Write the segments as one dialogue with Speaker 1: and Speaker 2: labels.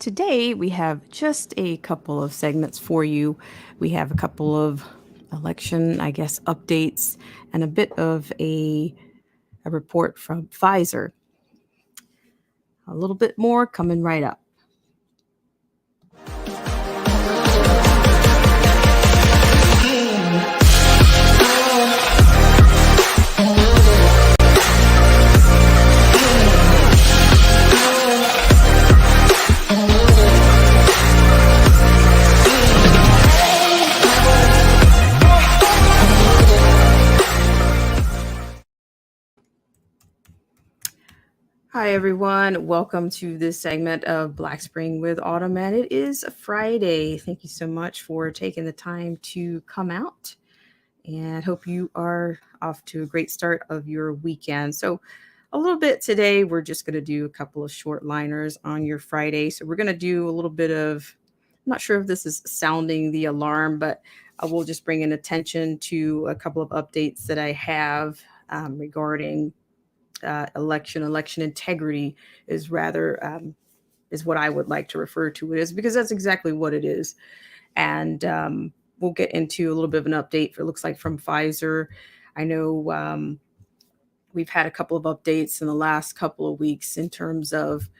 Speaker 1: Today, we have just a couple of segments for you. We have a couple of election, updates and a bit of a report from Pfizer. A little bit more coming right up. Hi, everyone. Welcome to this segment of Black Spring with Autumn, and it is Friday. Thank you so much for taking the time to come out, and hope you are off to a great start of your weekend. So, a little bit today, we're just going to do a couple of short liners on your Friday. So, we're going to do a little bit of, I'm not sure if this is sounding the alarm, but I will just bring in attention to a couple of updates that I have regarding election integrity is is what I would like to refer to it as, because that's exactly what it is. And we'll get into a little bit of an update. It looks like from Pfizer. I know we've had a couple of updates in the last couple of weeks in terms of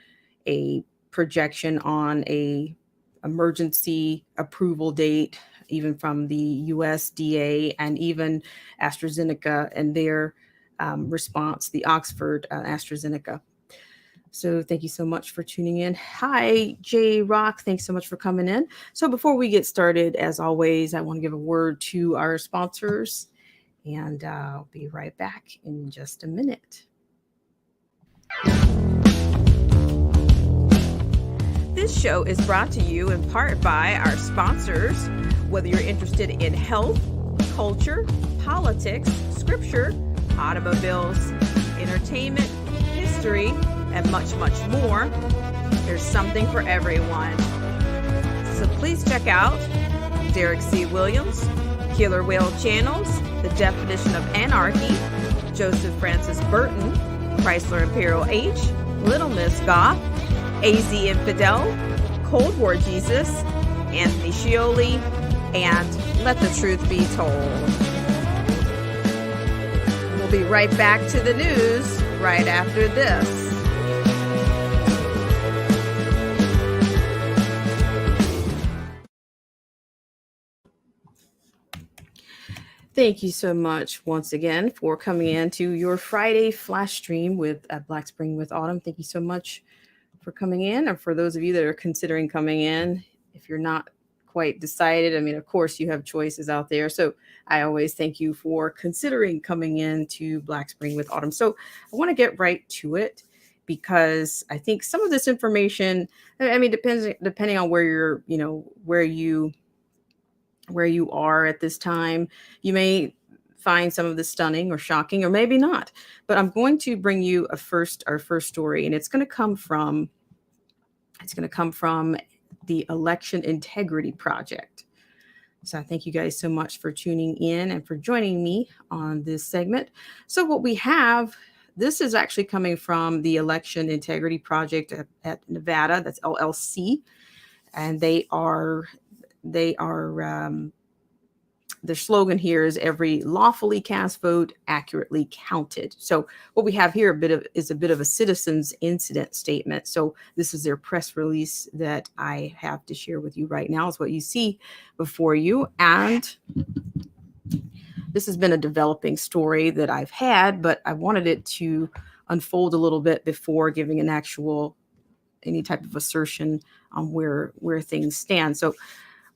Speaker 1: a projection on a emergency approval date, even from the USDA and even AstraZeneca and their response, the Oxford AstraZeneca. So thank you so much for tuning in. Hi, J Rock. Thanks so much for coming in. So before we get started, as always, I want to give a word to our sponsors, and I'll be right back in just a minute. This show is brought to you in part by our sponsors. Whether you're interested in health, culture, politics, scripture, automobiles, entertainment, history, and much, much more, there's something for everyone. So please check out Derek C. Williams, Killer Whale Channels, The Definition of Anarchy, Joseph Francis Burton, Chrysler Imperial H, Little Miss Goth, AZ Infidel, Cold War Jesus, Anthony Scioli, and Let the Truth Be Told. We'll be right back to the news right after this. Thank you so much once again for coming in to your Friday flash stream with Black Spring with Autumn. Thank you so much for coming in, or for those of you that are considering coming in. If you're not quite decided, I mean, of course you have choices out there. So I always thank you for considering coming in to Black Spring with Autumn. So I want to get right to it, because I think some of this information, I mean, depending on where you're, where you are at this time, you may find some of this stunning or shocking, or maybe not. But I'm going to bring you our first story, and it's going to come from the Election Integrity Project. So I thank you guys so much for tuning in and for joining me on this segment. So what we have, this is actually coming from the Election Integrity Project at Nevada. That's LLC, and their slogan here is "Every lawfully cast vote accurately counted." So what we have here is a bit of a citizens incident statement. So this is their press release that I have to share with you right now. Is what you see before you, and this has been a developing story that I've had, but I wanted it to unfold a little bit before giving any type of assertion on where things stand. So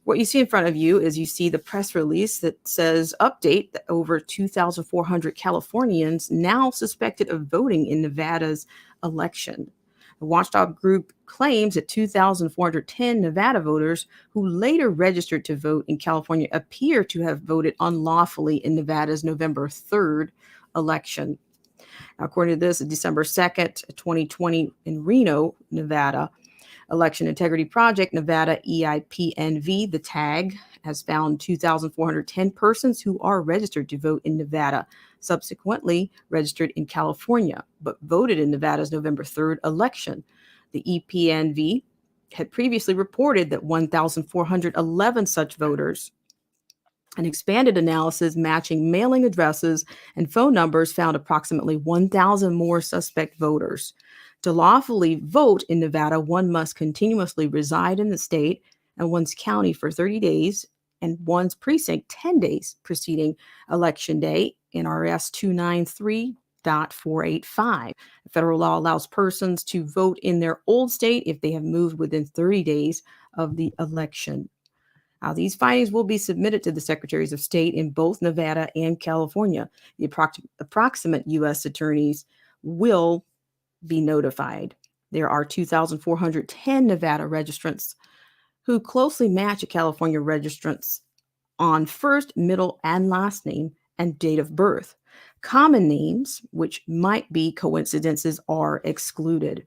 Speaker 1: what you see in front of you is you see the press release that says, update, that over 2,400 Californians now suspected of voting in Nevada's election. The watchdog group claims that 2,410 Nevada voters who later registered to vote in California appear to have voted unlawfully in Nevada's November 3rd election. Now, according to this, December 2nd, 2020 in Reno, Nevada, Election Integrity Project, Nevada EIPNV, the tag, has found 2,410 persons who are registered to vote in Nevada, subsequently registered in California, but voted in Nevada's November 3rd election. The EPNV had previously reported that 1,411 such voters. An expanded analysis matching mailing addresses and phone numbers found approximately 1,000 more suspect voters. To lawfully vote in Nevada, one must continuously reside in the state and one's county for 30 days and one's precinct 10 days preceding Election Day, NRS 293.485. Federal law allows persons to vote in their old state if they have moved within 30 days of the election. These findings will be submitted to the Secretaries of State in both Nevada and California. The approximate U.S. attorneys will be notified. There are 2,410 Nevada registrants who closely match a California registrants on first, middle, and last name and date of birth. Common names, which might be coincidences, are excluded.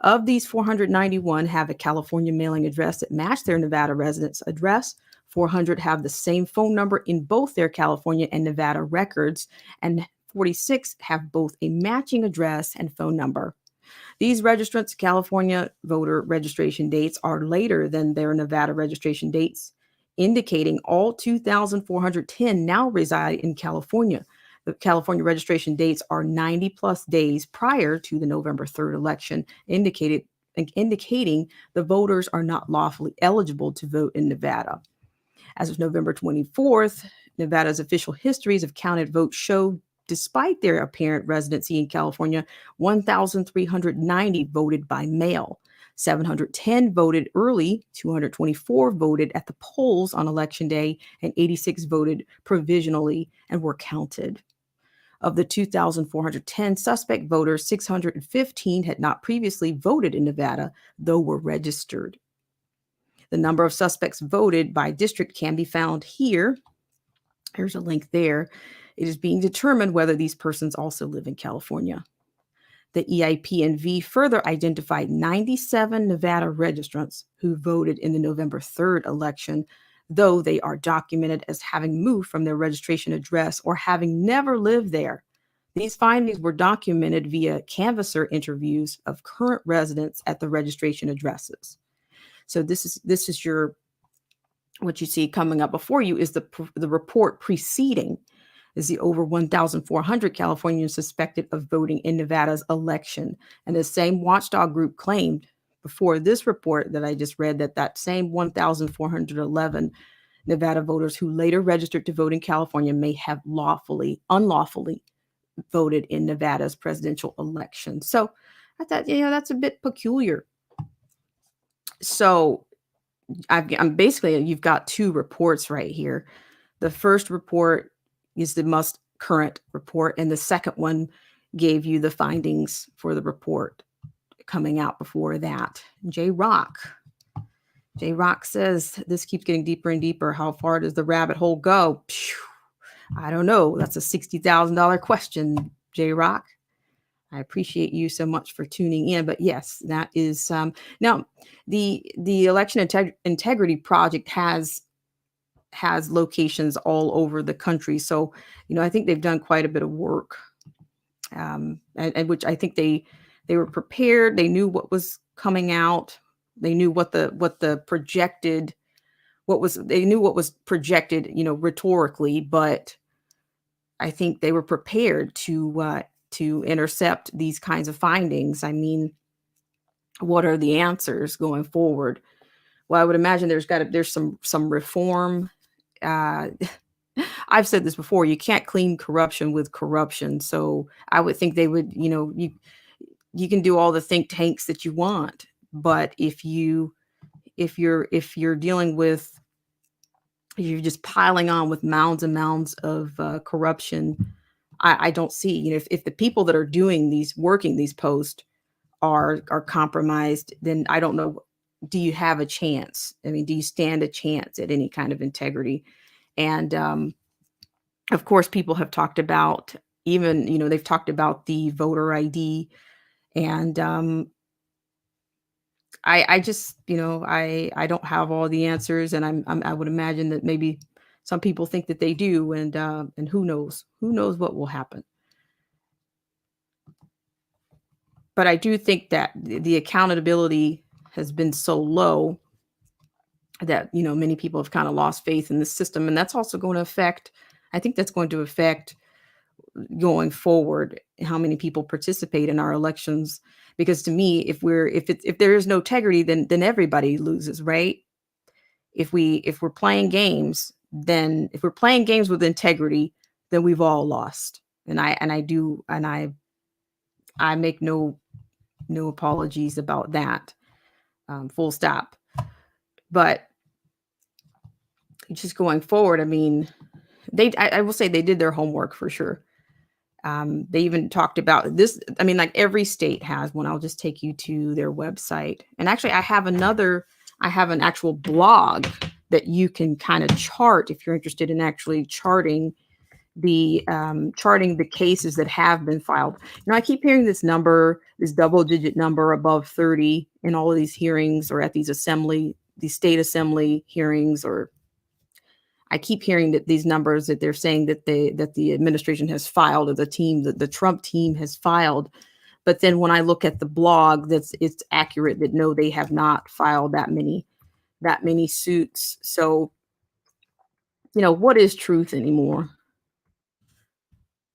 Speaker 1: Of these, 491 have a California mailing address that match their Nevada residence address. 400 have the same phone number in both their California and Nevada records, and 46 have both a matching address and phone number. These registrants' California voter registration dates are later than their Nevada registration dates, indicating all 2,410 now reside in California. The California registration dates are 90 plus days prior to the November 3rd election, indicating the voters are not lawfully eligible to vote in Nevada. As of November 24th, Nevada's official histories of counted votes show, despite their apparent residency in California, 1,390 voted by mail. 710 voted early, 224 voted at the polls on Election Day, and 86 voted provisionally and were counted. Of the 2,410 suspect voters, 615 had not previously voted in Nevada, though were registered. The number of suspects voted by district can be found here. There's a link there. It is being determined whether these persons also live in California. The EIP&V further identified 97 Nevada registrants who voted in the November 3rd election, though they are documented as having moved from their registration address or having never lived there. These findings were documented via canvasser interviews of current residents at the registration addresses. So this is your, what you see coming up before you is the report preceding is the over 1,400 Californians suspected of voting in Nevada's election. And the same watchdog group claimed before this report that I just read that same 1,411 Nevada voters who later registered to vote in California may have unlawfully voted in Nevada's presidential election. So I thought, that's a bit peculiar. So I'm basically, you've got two reports right here. The first report is the most current report, and the second one gave you the findings for the report coming out before that. J Rock says, this keeps getting deeper and deeper. How far does the rabbit hole go? I don't know. That's a $60,000 question, J Rock. I appreciate you so much for tuning in. But yes, that is now the Election Integrity Project has locations all over the country. So, I think they've done quite a bit of work, and which I think they were prepared. They knew what was coming out. They knew what was projected, rhetorically, but I think they were prepared to intercept these kinds of findings. I mean, what are the answers going forward? Well, I would imagine there's some reform. I've said this before, you can't clean corruption with corruption. So I would think they would, you can do all the think tanks that you want, but if you're dealing with, you're just piling on with mounds and mounds of corruption, I don't see, if the people that are working these posts are compromised, then I don't know. Do you have a chance? I mean, do you stand a chance at any kind of integrity? And of course, people have talked about they've talked about the voter ID, and I just I don't have all the answers, and I would imagine that maybe some people think that they do, and who knows what will happen. But I do think that the accountability has been so low that, many people have kind of lost faith in the system. And that's also going to affect, I think that's going to affect going forward how many people participate in our elections. Because to me, if there is no integrity, then everybody loses, right? If we're playing games, then if we're playing games with integrity, then we've all lost. And I make no apologies about that. Full stop. But just going forward, I mean, I will say they did their homework for sure. They even talked about this. I mean, like every state has one. I'll just take you to their website. And actually, I have an actual blog that you can kind of chart if you're interested in actually charting the cases that have been filed. I keep hearing this double-digit number above 30 in all of these hearings or at these state assembly hearings, or I keep hearing that these numbers that they're saying that the administration has filed, or the Trump team has filed. But then when I look at the blog, it's accurate that no, they have not filed that many suits. So, what is truth anymore?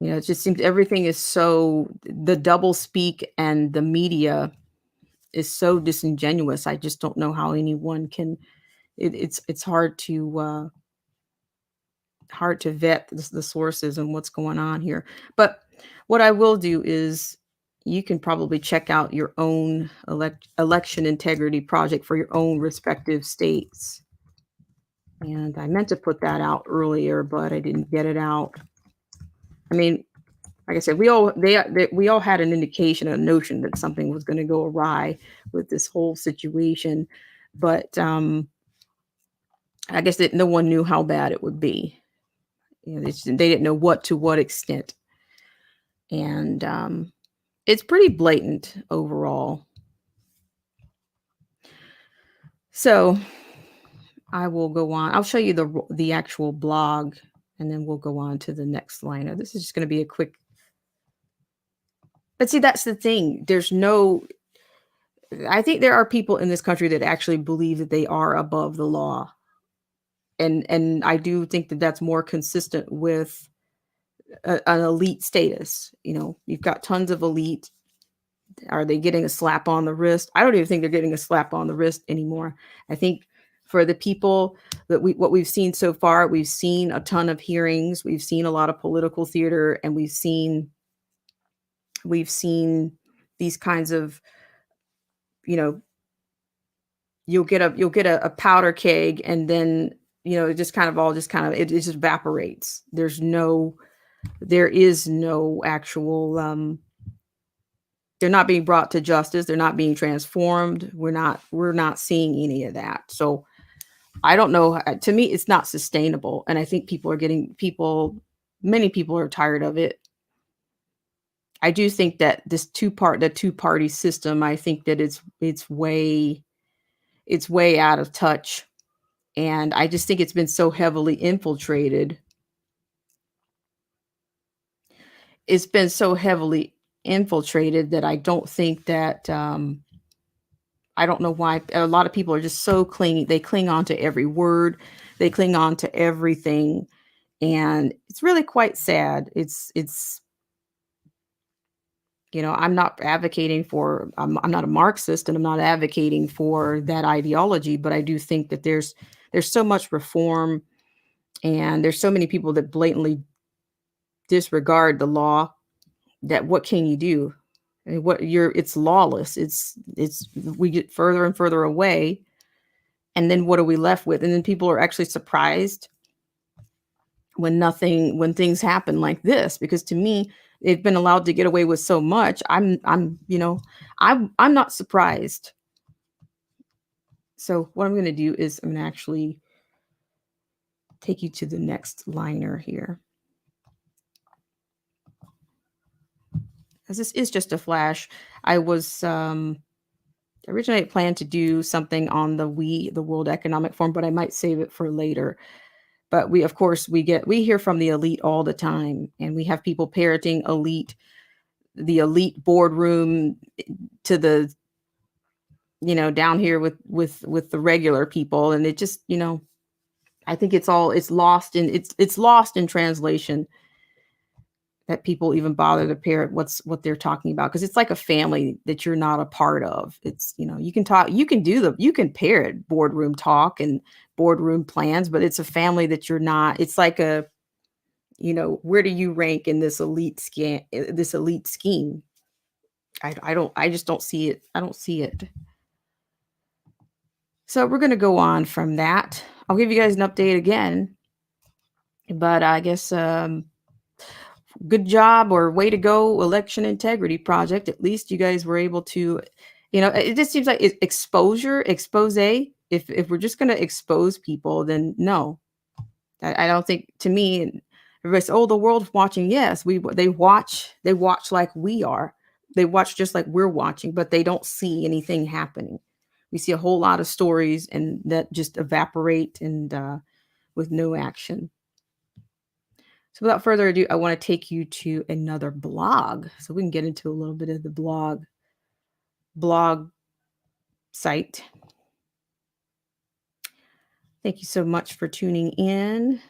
Speaker 1: It just seems everything is the double speak, and the media is so disingenuous. I just don't know how anyone can. It's hard to vet the sources and what's going on here. But what I will do is you can probably check out your own election integrity project for your own respective states. And I meant to put that out earlier, but I didn't get it out. I mean, like I said, we all had an indication, a notion that something was going to go awry with this whole situation, but I guess that no one knew how bad it would be. They didn't know to what extent, and it's pretty blatant overall. So I will go on. I'll show you the actual blog, and then we'll go on to the next liner. This is just going to be a quick. But see, that's the thing. I think there are people in this country that actually believe that they are above the law. And I do think that that's more consistent with an elite status. You've got tons of elite. Are they getting a slap on the wrist? I don't even think they're getting a slap on the wrist anymore. I think for the people that what we've seen so far, we've seen a ton of hearings. We've seen a lot of political theater, and we've seen these kinds of, you'll get a powder keg, and then it just kind of it just evaporates. There is no actual they're not being brought to justice. They're not being transformed. We're not seeing any of that. So I don't know. To me, it's not sustainable. And I think many people are tired of it. I do think that the two-party system, I think that it's way out of touch. And I just think it's been so heavily infiltrated. It's been so heavily infiltrated that I don't think that I don't know why a lot of people are just so clingy. They cling on to every word. They cling on to everything. And it's really quite sad. It's I'm not advocating for, I'm not a Marxist, and I'm not advocating for that ideology, but I do think that there's so much reform, and there's so many people that blatantly disregard the law, that what can you do? I mean, it's lawless. We get further and further away. And then what are we left with? And then people are actually surprised when things happen like this, because to me, they've been allowed to get away with so much. I'm not surprised. So what I'm going to do is I'm going to actually take you to the next liner here. As this is just a flash. I was originally planned to do something on the World Economic Forum, but I might save it for later. But we hear from the elite all the time, and we have people parroting the elite boardroom to the down here with the regular people. And it just, I think it's lost in translation that people even bother to parrot what they're talking about, because it's like a family that you're not a part of. It's, you can talk, you can parrot boardroom talk and boardroom plans, but it's a family that you're not. It's like where do you rank in this elite scheme? I just don't see it. I don't see it. So we're going to go on from that. I'll give you guys an update again, but I guess good job or way to go, election integrity project. At least you guys were able to, it just seems like expose. If we're just going to expose people, then no, I don't think. To me, everybody says, "Oh, the world's watching." Yes, they watch like we are. They watch just like we're watching, but they don't see anything happening. We see a whole lot of stories and that just evaporate and with no action. So without further ado, I want to take you to another blog so we can get into a little bit of the blog site. Thank you so much for tuning in.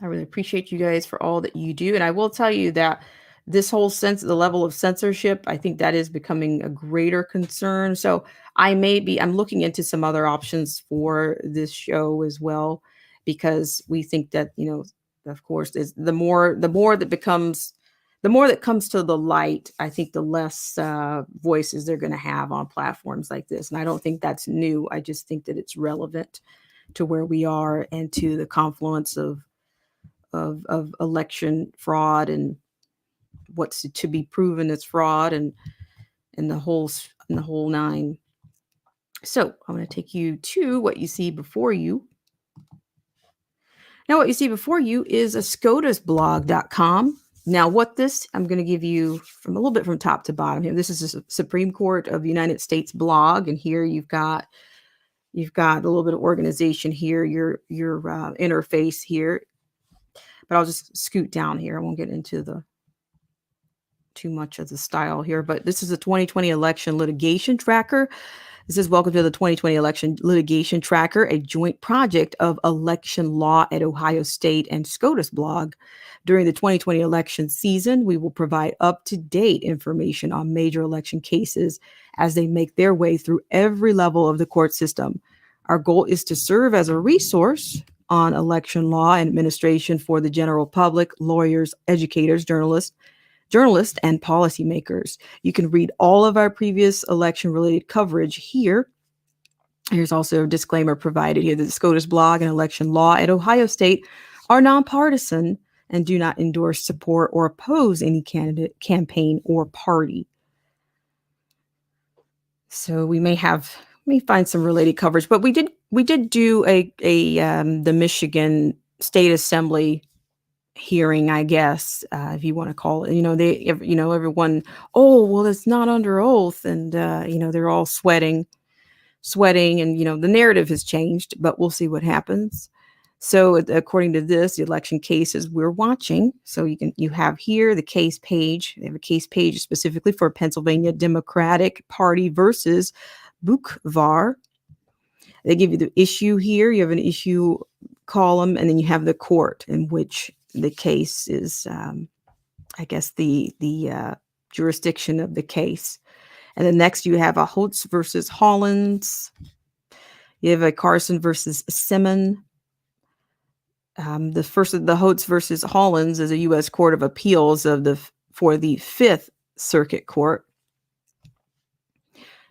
Speaker 1: I really appreciate you guys for all that you do. And I will tell you that this whole the level of censorship, I think that is becoming a greater concern. So I'm looking into some other options for this show as well, because we think that, of course, is the more that comes to the light, I think the less voices they're going to have on platforms like this. And I don't think that's new. I just think that it's relevant to where we are and to the confluence of election fraud and what's to be proven as fraud and the whole nine. So I'm going to take you to what you see before you. Now, what you see before you is a SCOTUSblog.com. Now, I'm going to give you from a little bit from top to bottom here. This is a Supreme Court of the United States blog, and here you've got a little bit of organization here, your interface here. But I'll just scoot down here. I won't get into too much of the style here, but this is a 2020 election litigation tracker. This is welcome to the 2020 election litigation tracker, a joint project of Election Law at Ohio State and SCOTUS Blog. During the 2020 election season, we will provide up-to-date information on major election cases as they make their way through every level of the court system. Our goal is to serve as a resource on election law and administration for the general public, lawyers, educators, journalists, and policymakers. You can read all of our previous election-related coverage here. Here's also a disclaimer provided here that the SCOTUS Blog and Election Law at Ohio State are nonpartisan and do not endorse, support, or oppose any candidate, campaign, or party. So we may find some related coverage, but we did do the Michigan State Assembly hearing, I guess, if you want to call it. Everyone, oh, well, it's not under oath, and they're all sweating, and the narrative has changed, but we'll see what happens. So according to this, the election cases we're watching. So you have here the case page. They have a case page specifically for Pennsylvania Democratic Party versus Bukvar. They give you the issue here. You have an issue column, and then you have the court in which the case is, I guess, the jurisdiction of the case. And then next you have a Holtz versus Hollins. You have a Carson versus Simmon. The first of the Holtz versus Hollins is a U.S. Court of Appeals for the Fifth Circuit Court.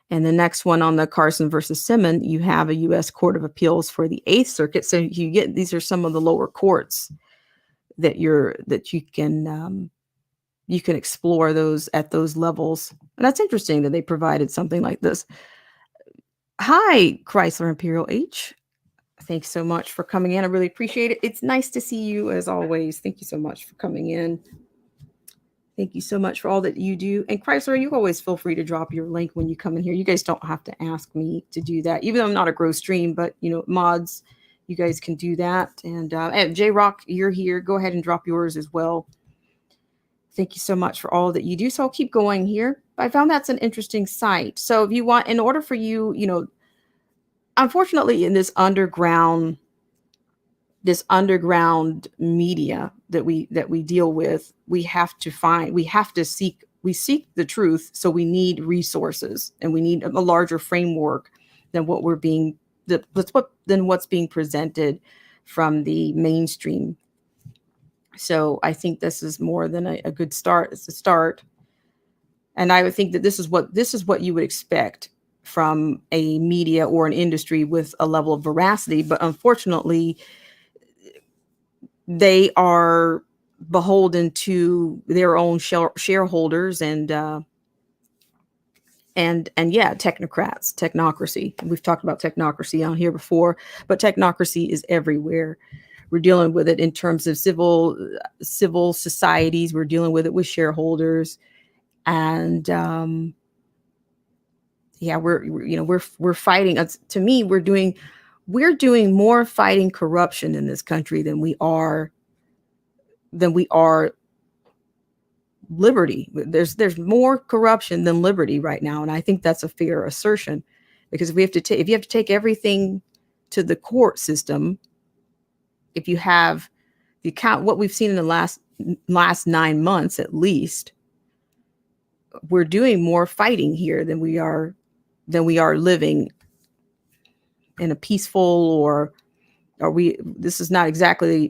Speaker 1: And the next one on the Carson versus Simmon, you have a U.S. Court of Appeals for the Eighth Circuit. So these are some of the lower courts that you can explore those at those levels. And that's interesting that they provided something like this. Hi, Chrysler Imperial H. Thanks so much for coming in. I really appreciate it. It's nice to see you as always. Thank you so much for coming in. Thank you so much for all that you do. And Chrysler, you always feel free to drop your link when you come in here. You guys don't have to ask me to do that, even though I'm not a grow stream, but mods, you guys can do that. And J Rock, you're here. Go ahead and drop yours as well. Thank you so much for all that you do. So I'll keep going here. I found that's an interesting site. So if you want, in order for you, unfortunately, in this underground media that we deal with, we seek the truth. So we need resources, and we need a larger framework than what's being presented from the mainstream. So I think this is more than a good start. It's a start. And I would think that this is what you would expect from a media or an industry with a level of veracity. But unfortunately, they are beholden to their own shareholders and technocracy. We've talked about technocracy on here before, but technocracy is everywhere. We're dealing with it in terms of civil societies. We're dealing with it with shareholders, and we're fighting. To me, we're doing more fighting corruption in this country than we are liberty. There's more corruption than liberty right now, and I think that's a fair assertion, because if you have to take everything to the court system, if you count what we've seen in the last 9 months at least, we're doing more fighting here than we are living in a peaceful or this is not exactly,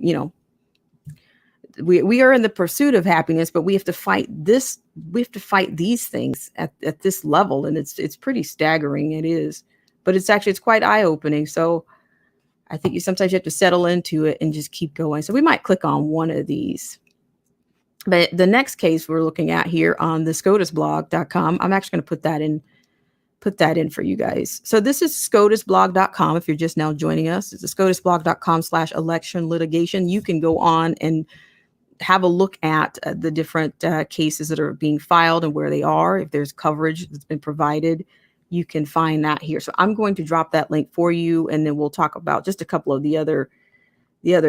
Speaker 1: we are in the pursuit of happiness, but we have to fight this. We have to fight these things at this level. And it's pretty staggering. It is, but it's quite eye opening. So I think sometimes you have to settle into it and just keep going. So we might click on one of these. But the next case we're looking at here on the SCOTUSblog.com, I'm actually going to put that in for you guys. So this is SCOTUSblog.com. If you're just now joining us, it's SCOTUSblog.com/election litigation. You can go on and have a look at the different cases that are being filed and where they are. If there's coverage that's been provided, you can find that here. So I'm going to drop that link for you, and then we'll talk about just a couple of the other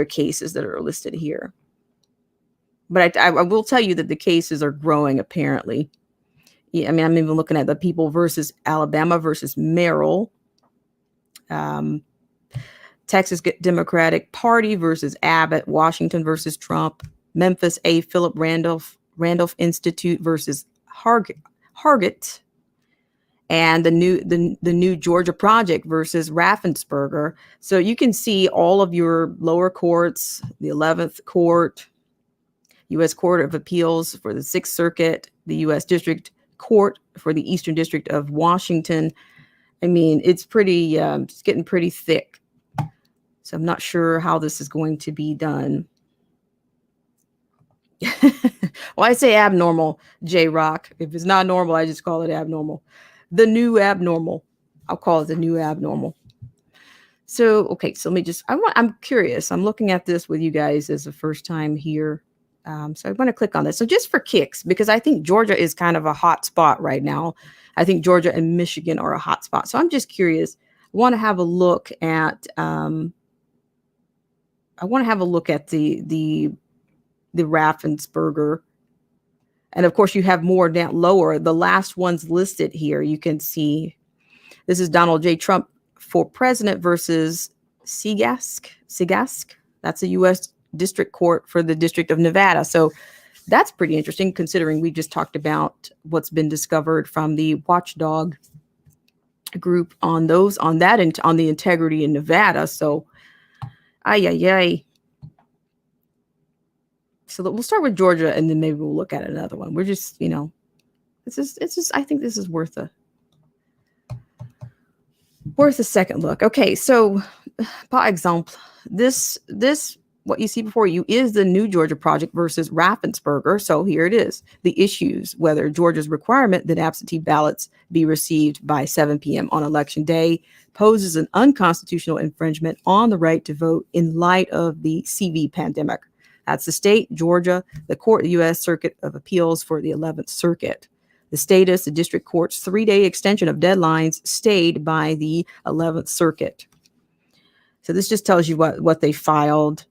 Speaker 1: cases that are listed here. But I will tell you that the cases are growing, apparently. Yeah, I mean, I'm even looking at the People versus Alabama versus Merrill, Texas Democratic Party versus Abbott, Washington versus Trump, Memphis A. Philip Randolph Institute versus Hargett, and the new Georgia Project versus Raffensberger. So you can see all of your lower courts, the 11th Court, U.S. Court of Appeals for the 6th Circuit, the U.S. District Court for the Eastern District of Washington. I mean, it's getting pretty thick. So I'm not sure how this is going to be done. Well, I say abnormal, J-Rock. If it's not normal, I just call it abnormal. The new abnormal. I'll call it the new abnormal. So, okay, so I'm curious. I'm looking at this with you guys as the first time here. So I'm going to click on this. So just for kicks, because I think Georgia is kind of a hot spot right now. I think Georgia and Michigan are a hot spot. So I'm just curious. I want to have a look at the Raffensberger. And of course, you have more down lower. The last ones listed here, you can see this is Donald J. Trump for president versus Segask. That's a U.S. District Court for the District of Nevada. So that's pretty interesting, considering we just talked about what's been discovered from the watchdog group on the integrity in Nevada. So, So we'll start with Georgia, and then maybe we'll look at another one. We're just, I think this is worth a second look. Okay, so, par exemple, this what you see before you is the new Georgia Project versus Raffensberger. So here it is. The issues: whether Georgia's requirement that absentee ballots be received by 7 p.m. on election day poses an unconstitutional infringement on the right to vote in light of the CV pandemic. That's the state, Georgia, the court, the U.S. Circuit of Appeals for the 11th Circuit. The status, the district court's 3-day extension of deadlines stayed by the 11th Circuit. So this just tells you what they filed.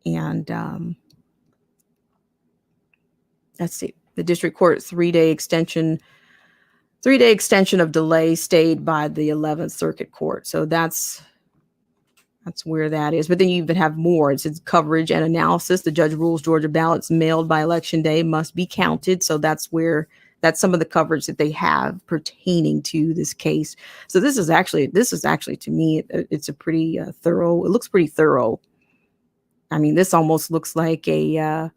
Speaker 1: And let's see. The district court 3-day extension of delay stayed by the 11th Circuit Court. So that's where that is. But then you even have more. It says coverage and analysis. The judge rules Georgia ballots mailed by election day must be counted. So that's some of the coverage that they have pertaining to this case. So this is actually to me, it's a pretty thorough. It looks pretty thorough. I mean, this almost looks like a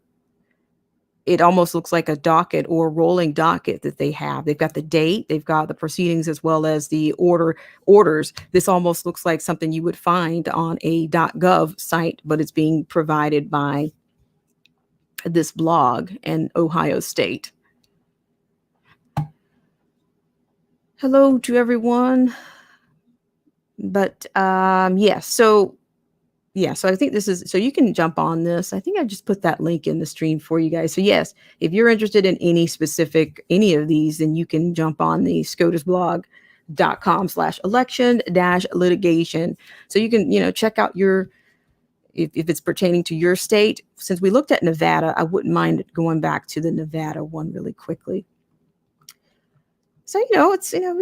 Speaker 1: docket or rolling docket that they have. They've got the date, they've got the proceedings as well as the orders. This almost looks like something you would find on a .gov site, but it's being provided by this blog in Ohio State. Hello to everyone. But so I think this is, so you can jump on this. I think I just put that link in the stream for you guys. So yes, if you're interested in any of these, then you can jump on the scotusblog.com/election-litigation. So you can, check out if it's pertaining to your state. Since we looked at Nevada, I wouldn't mind going back to the Nevada one really quickly. So, it's, we try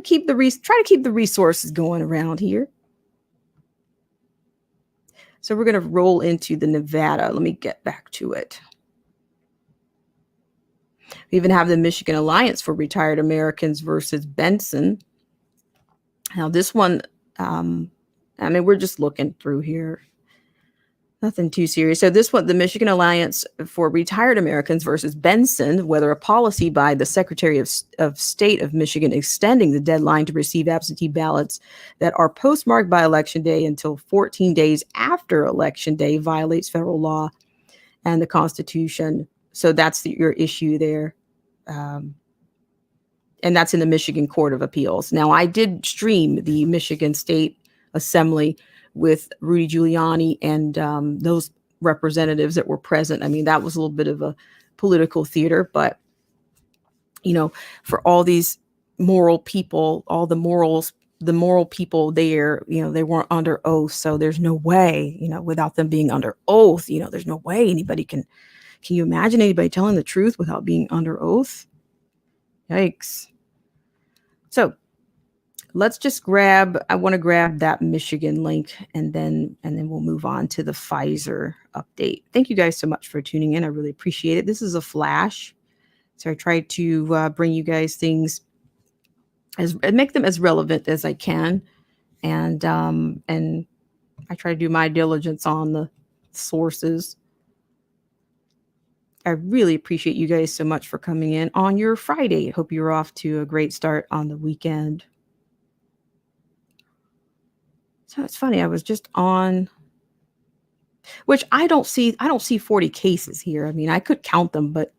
Speaker 1: to keep the resources going around here. So we're going to roll into the Nevada. Let me get back to it. We even have the Michigan Alliance for Retired Americans versus Benson. Now this one, we're just looking through here. Nothing too serious. So this one, the Michigan Alliance for Retired Americans versus Benson, whether a policy by the Secretary of State of Michigan extending the deadline to receive absentee ballots that are postmarked by Election Day until 14 days after Election Day violates federal law and the Constitution. So that's your issue there. And that's in the Michigan Court of Appeals. Now, I did stream the Michigan State Assembly with Rudy Giuliani and those representatives that were present. I mean, that was a little bit of a political theater, but, for all these moral people, all the moral people there, they weren't under oath. So there's no way, without them being under oath, there's no way anybody can you imagine anybody telling the truth without being under oath? Yikes. So let's just I want to grab that Michigan link and then we'll move on to the Pfizer update. Thank you guys so much for tuning in. I really appreciate it. This is a flash. So I try to bring you guys things and make them as relevant as I can. And I try to do my diligence on the sources. I really appreciate you guys so much for coming in on your Friday. I hope you're off to a great start on the weekend. So it's funny. I was just on, which I don't see 40 cases here. I mean, I could count them, but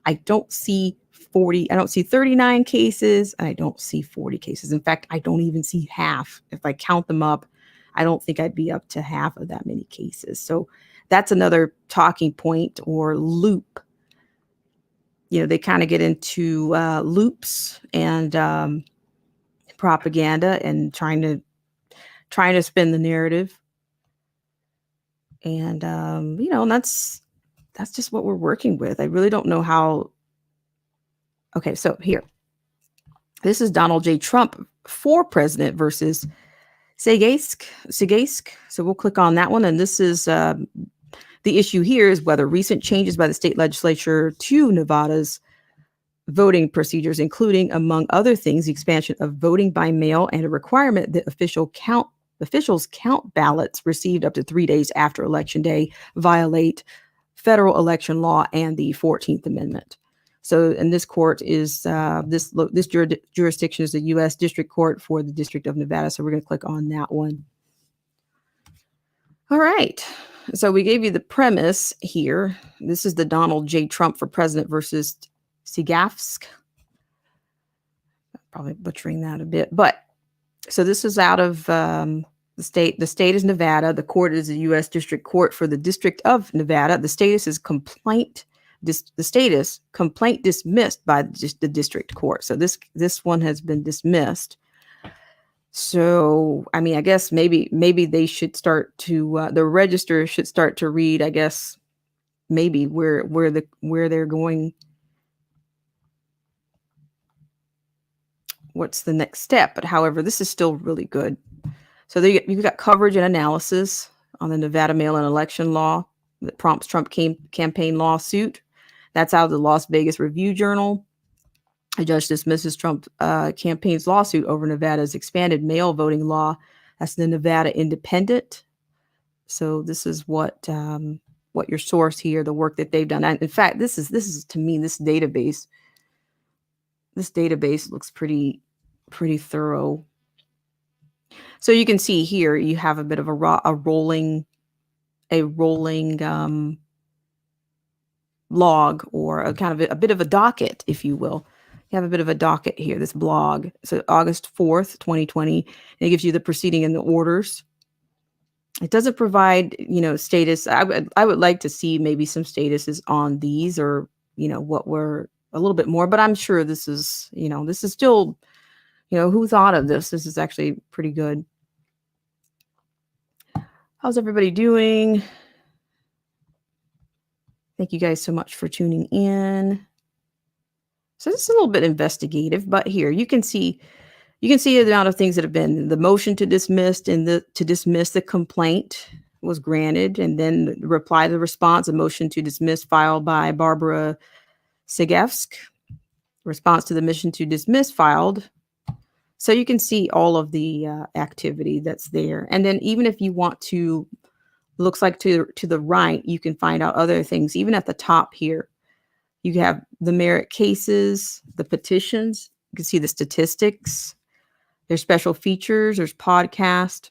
Speaker 1: I don't see 40. I don't see 39 cases. And I don't see 40 cases. In fact, I don't even see half. If I count them up, I don't think I'd be up to half of that many cases. So that's another talking point or loop. They kind of get into loops and propaganda and trying to spin the narrative. And, that's just what we're working with. I really don't know how. Okay. So here, this is Donald J. Trump for president versus Sigaysk. So we'll click on that one. And this is, the issue here is whether recent changes by the state legislature to Nevada's voting procedures, including, among other things, the expansion of voting by mail and a requirement that officials count ballots received up to 3 days after Election Day, violate federal election law and the 14th Amendment. So, and this court is this jurisdiction is the U.S. District Court for the District of Nevada. So we're going to click on that one. All right. So we gave you the premise here. This is the Donald J. Trump for president versus Sigaysk. Probably butchering that a bit, but so this is out of the state. The state is Nevada. The court is the U.S. District Court for the District of Nevada. The status is complaint dismissed by the district court. So this one has been dismissed. So, I mean, I guess maybe they should start to the register should start to read, I guess, maybe where they're going what's the next step. But however, this is still really good. So you've got coverage and analysis on the Nevada mail-in election law that prompts Trump campaign lawsuit. That's out of the Las Vegas Review-Journal. A judge dismisses Trump campaign's lawsuit over Nevada's expanded mail voting law. That's the Nevada Independent. So this is what your source here, the work that they've done. And in fact, this is to me, this database looks pretty thorough. So you can see here you have a bit of a rolling log, or a kind of a bit of a docket, if you will. You have a bit of a docket here, this blog. So August 4th, 2020, and it gives you the proceeding and the orders. It doesn't provide, status. I would like to see maybe some statuses on these, or, what we're a little bit more, but I'm sure this is still, who thought of this? This is actually pretty good. How's everybody doing? Thank you guys so much for tuning in. So this is a little bit investigative, but here you can see the amount of things that have been. The motion to dismiss the complaint was granted, and then the reply to the response, a motion to dismiss filed by Barbara Sigevsk. Response to the motion to dismiss filed. So you can see all of the activity that's there. And then even if you want to, looks like to the right, you can find out other things. Even at the top here, you have the merit cases, the petitions. You can see the statistics. There's special features. There's podcast,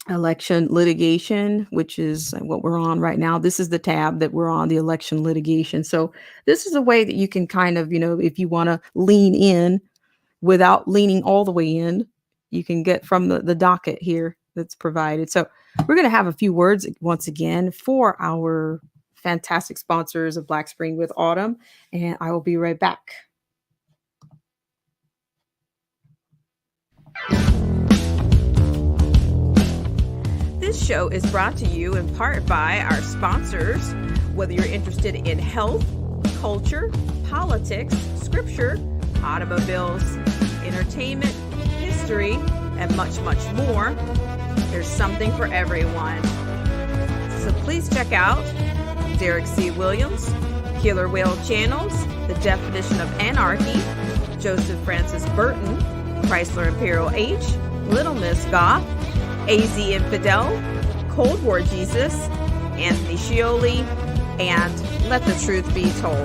Speaker 1: election litigation, which is what we're on right now. This is the tab that we're on, the election litigation. So this is a way that you can kind of, if you want to lean in without leaning all the way in, you can get from the docket here that's provided. So we're going to have a few words once again for our fantastic sponsors of Black Spring with Autumn, and I will be right back. This show is brought to you in part by our sponsors. Whether you're interested in health, culture, politics, scripture, automobiles, entertainment, history, and much, much more, there's something for everyone. So please check out Derek C. Williams, Killer Whale Channels, The Definition of Anarchy, Joseph Francis Burton, Chrysler Imperial H, Little Miss Goth, AZ Infidel, Cold War Jesus, Anthony Scioli, and Let the Truth Be Told.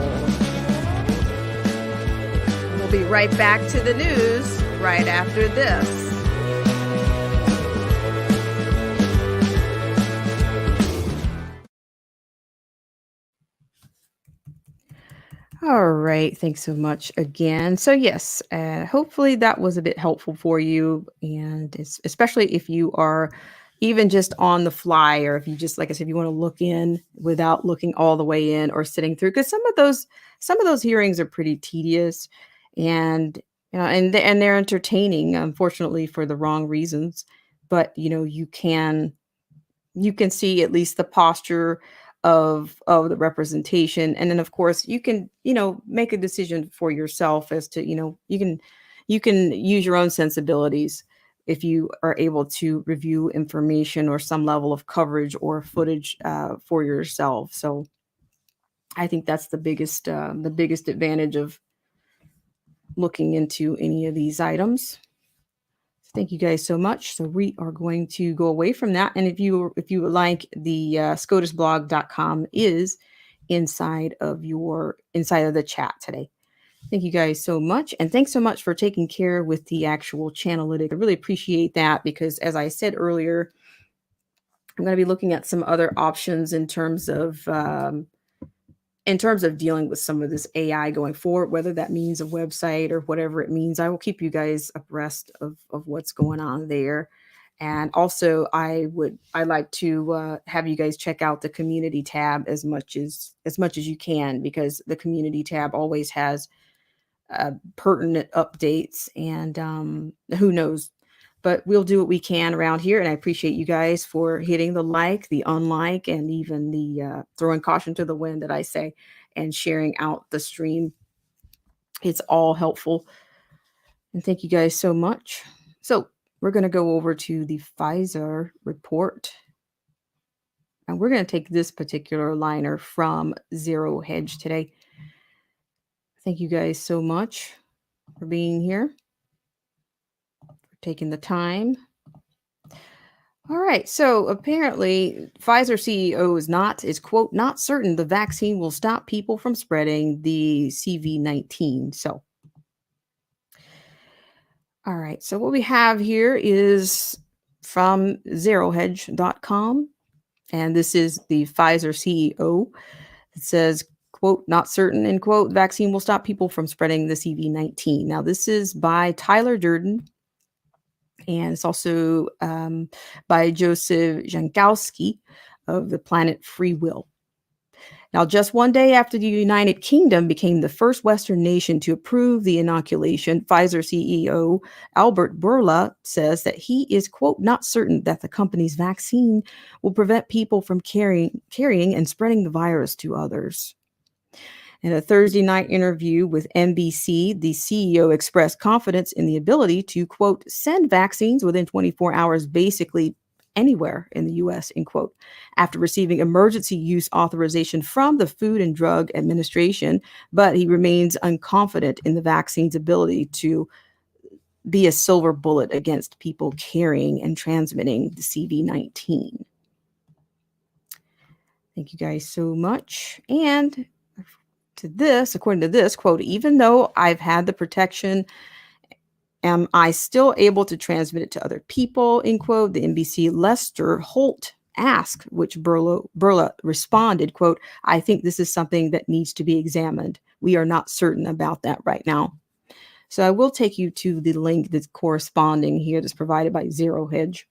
Speaker 1: We'll be right back to the news right after this. All right. Thanks so much again. So yes, hopefully that was a bit helpful for you. And especially if you are even just on the fly, or if you just, like I said, if you want to look in without looking all the way in or sitting through, because some of those hearings are pretty tedious, and and they're entertaining, unfortunately, for the wrong reasons. But you can see at least the posture of the representation, and then of course you can make a decision for yourself as to you can use your own sensibilities if you are able to review information or some level of coverage or footage for yourself. So I think that's the biggest advantage of looking into any of these items. Thank you guys so much. So we are going to go away from that. And if you would like, the SCOTUSblog.com is inside of the chat today. Thank you guys so much. And thanks so much for taking care with the actual Channelytics. I really appreciate that, because as I said earlier, I'm going to be looking at some other options in terms of dealing with some of this AI going forward, whether that means a website or whatever it means. I will keep you guys abreast of what's going on there. And also I'd like to have you guys check out the community tab as much as you can, because the community tab always has pertinent updates, and who knows, but we'll do what we can around here. And I appreciate you guys for hitting the like, the unlike, and even the throwing caution to the wind that I say, and sharing out the stream. It's all helpful. And thank you guys so much. So we're going to go over to the Pfizer report. And we're going to take this particular liner from Zero Hedge today. Thank you guys so much for being here, for taking the time. All right. So apparently, Pfizer CEO is, quote, not certain the vaccine will stop people from spreading the CV-19. So, all right. So what we have here is from zerohedge.com. And this is the Pfizer CEO. It says, quote, not certain, end quote, vaccine will stop people from spreading the CV-19. Now, this is by Tyler Durden. And it's also by Joseph Jankowski of the Planet Free Will. Now, just one day after the United Kingdom became the first Western nation to approve the inoculation, Pfizer CEO Albert Bourla says that he is, quote, not certain that the company's vaccine will prevent people from carrying and spreading the virus to others. In a Thursday night interview with NBC, the CEO expressed confidence in the ability to, quote, send vaccines within 24 hours, basically anywhere in the U.S., end quote, after receiving emergency use authorization from the Food and Drug Administration. But he remains unconfident in the vaccine's ability to be a silver bullet against people carrying and transmitting the CV-19. Thank you guys so much. And according to this, quote, even though I've had the protection, am I still able to transmit it to other people, end quote, the NBC Lester Holt asked, which Burla responded, quote, I think this is something that needs to be examined. We are not certain about that right now. So I will take you to the link that's corresponding here that's provided by Zero Hedge.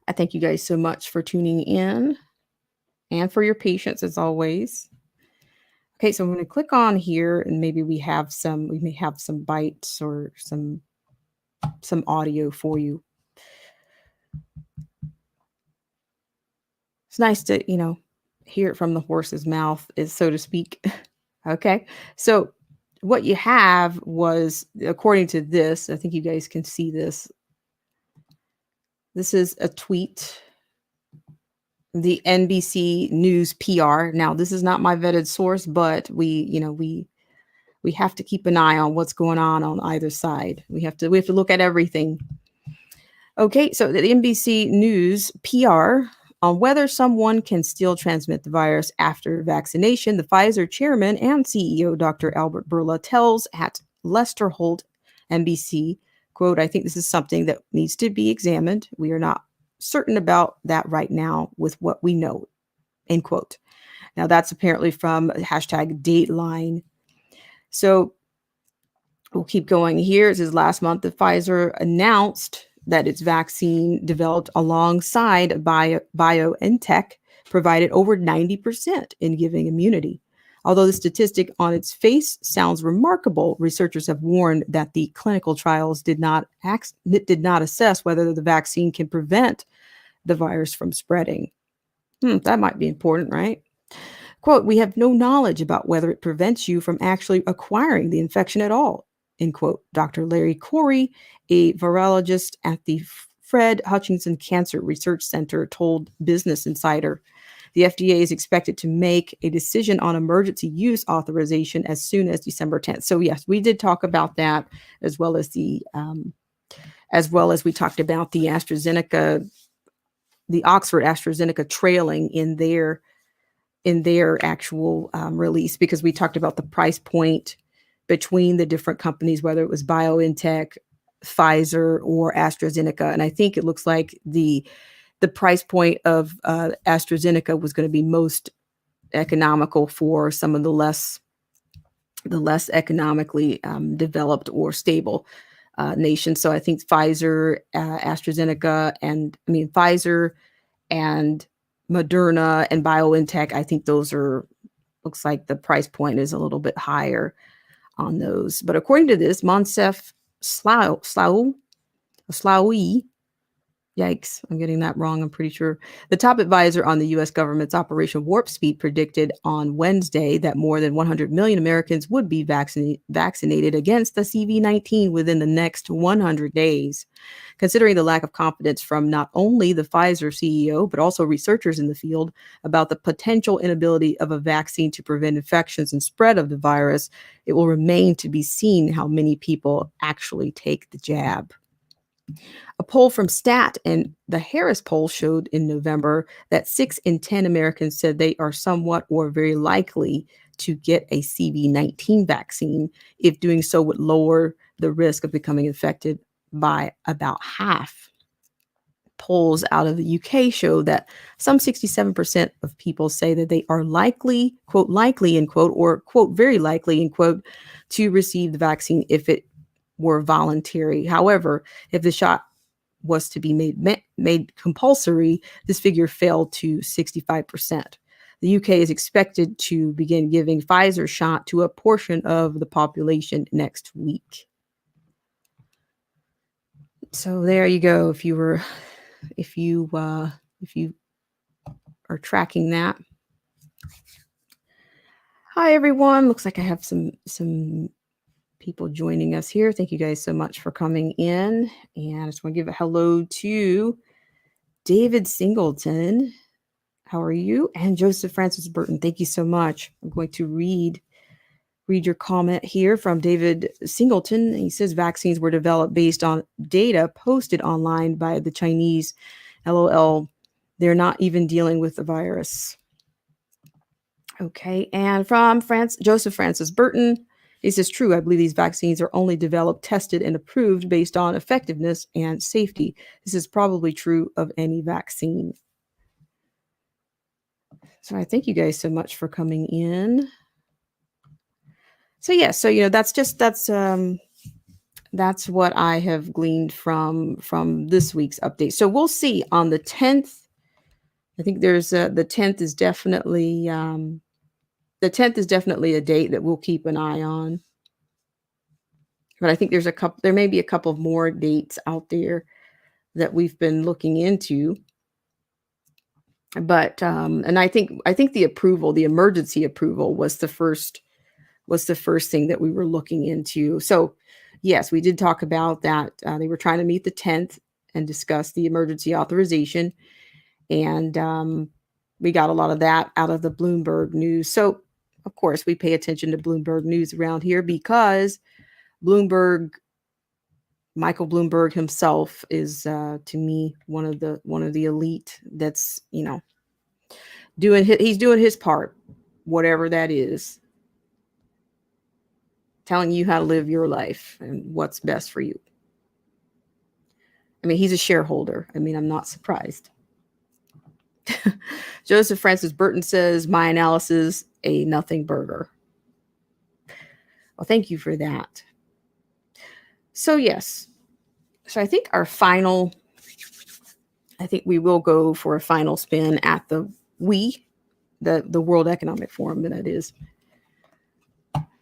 Speaker 1: I thank you guys so much for tuning in and for your patience as always. Okay, so I'm going to click on here and maybe we may have some bites or some audio for you. It's nice to, hear it from the horse's mouth, so to speak. Okay, so what you have was, according to this, I think you guys can see this. This is a tweet. The NBC News PR. Now, this is not my vetted source, but we have to keep an eye on what's going on either side. We have to look at everything. Okay, so the NBC News PR on whether someone can still transmit the virus after vaccination, the Pfizer chairman and CEO, Dr. Albert Bourla, tells at Lester Holt, NBC, quote, I think this is something that needs to be examined. We are not certain about that right now with what we know, end quote. Now that's apparently from hashtag Dateline. So we'll keep going here. It says last month, the Pfizer announced that its vaccine developed alongside BioNTech provided over 90% in giving immunity. Although the statistic on its face sounds remarkable, researchers have warned that the clinical trials did not assess whether the vaccine can prevent the virus from spreading. That might be important, right? Quote, we have no knowledge about whether it prevents you from actually acquiring the infection at all, end quote. Dr. Larry Corey, a virologist at the Fred Hutchinson Cancer Research Center, told Business Insider. The FDA is expected to make a decision on emergency use authorization as soon as December 10th. So yes, we did talk about that, as well as we talked about the Oxford AstraZeneca trailing in their actual release, because we talked about the price point between the different companies, whether it was BioNTech, Pfizer, or AstraZeneca. And I think it looks like the price point of AstraZeneca was going to be most economical for some of the less economically developed or stable nations. So I think Pfizer and Moderna and BioNTech, I think looks like the price point is a little bit higher on those. But according to this, Moncef Slaoui, Yikes, I'm getting that wrong, I'm pretty sure. The top advisor on the U.S. government's Operation Warp Speed predicted on Wednesday that more than 100 million Americans would be vaccinated against the CV-19 within the next 100 days. Considering the lack of confidence from not only the Pfizer CEO, but also researchers in the field about the potential inability of a vaccine to prevent infections and spread of the virus, it will remain to be seen how many people actually take the jab. A poll from STAT and the Harris poll showed in November that 6 in 10 Americans said they are somewhat or very likely to get a CV-19 vaccine, if doing so would lower the risk of becoming infected by about half. Polls out of the UK show that some 67% of people say that they are likely, end quote, or, quote, very likely, end quote, to receive the vaccine if it were voluntary. However, if the shot was to be made compulsory, this figure fell to 65%. The UK is expected to begin giving Pfizer shot to a portion of the population next week. So there you go. If you are tracking that. Hi everyone. Looks like I have some people joining us here. Thank you guys so much for coming in. And I just want to give a hello to David Singleton. How are you? And Joseph Francis Burton. Thank you so much. I'm going to read your comment here from David Singleton. He says vaccines were developed based on data posted online by the Chinese. LOL. They're not even dealing with the virus. Okay. And from Joseph Francis Burton, he says, true, I believe these vaccines are only developed, tested, and approved based on effectiveness and safety. This is probably true of any vaccine. So I thank you guys so much for coming in. So yeah, so that's what I have gleaned from this week's update. So we'll see on the 10th. I think there's the 10th is definitely a date that we'll keep an eye on. But I think there may be a couple of more dates out there that we've been looking into. But and I think the emergency approval was the first thing that we were looking into. So yes, we did talk about that. They were trying to meet the 10th and discuss the emergency authorization. And we got a lot of that out of the Bloomberg news. So of course we pay attention to Bloomberg news around here because Michael Bloomberg himself is, to me, one of the elite that's, he's doing his part, whatever that is, telling you how to live your life and what's best for you. I mean, he's a shareholder. I mean, I'm not surprised. Joseph Francis Burton says, my analysis, a nothing burger. Well, thank you for that. So yes, so I think we will go for a final spin at the World Economic Forum, that is.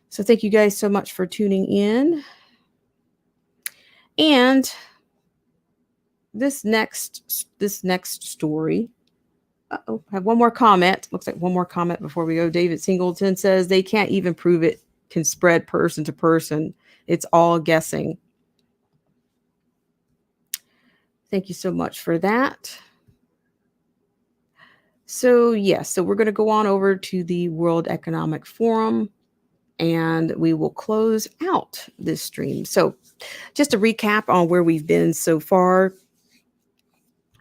Speaker 1: So thank you guys so much for tuning in. And this next story, I have one more comment. Looks like one more comment before we go. David Singleton says they can't even prove it can spread person to person. It's all guessing. Thank you so much for that. So yes, so we're going to go on over to the World Economic Forum and we will close out this stream. So just to recap on where we've been so far,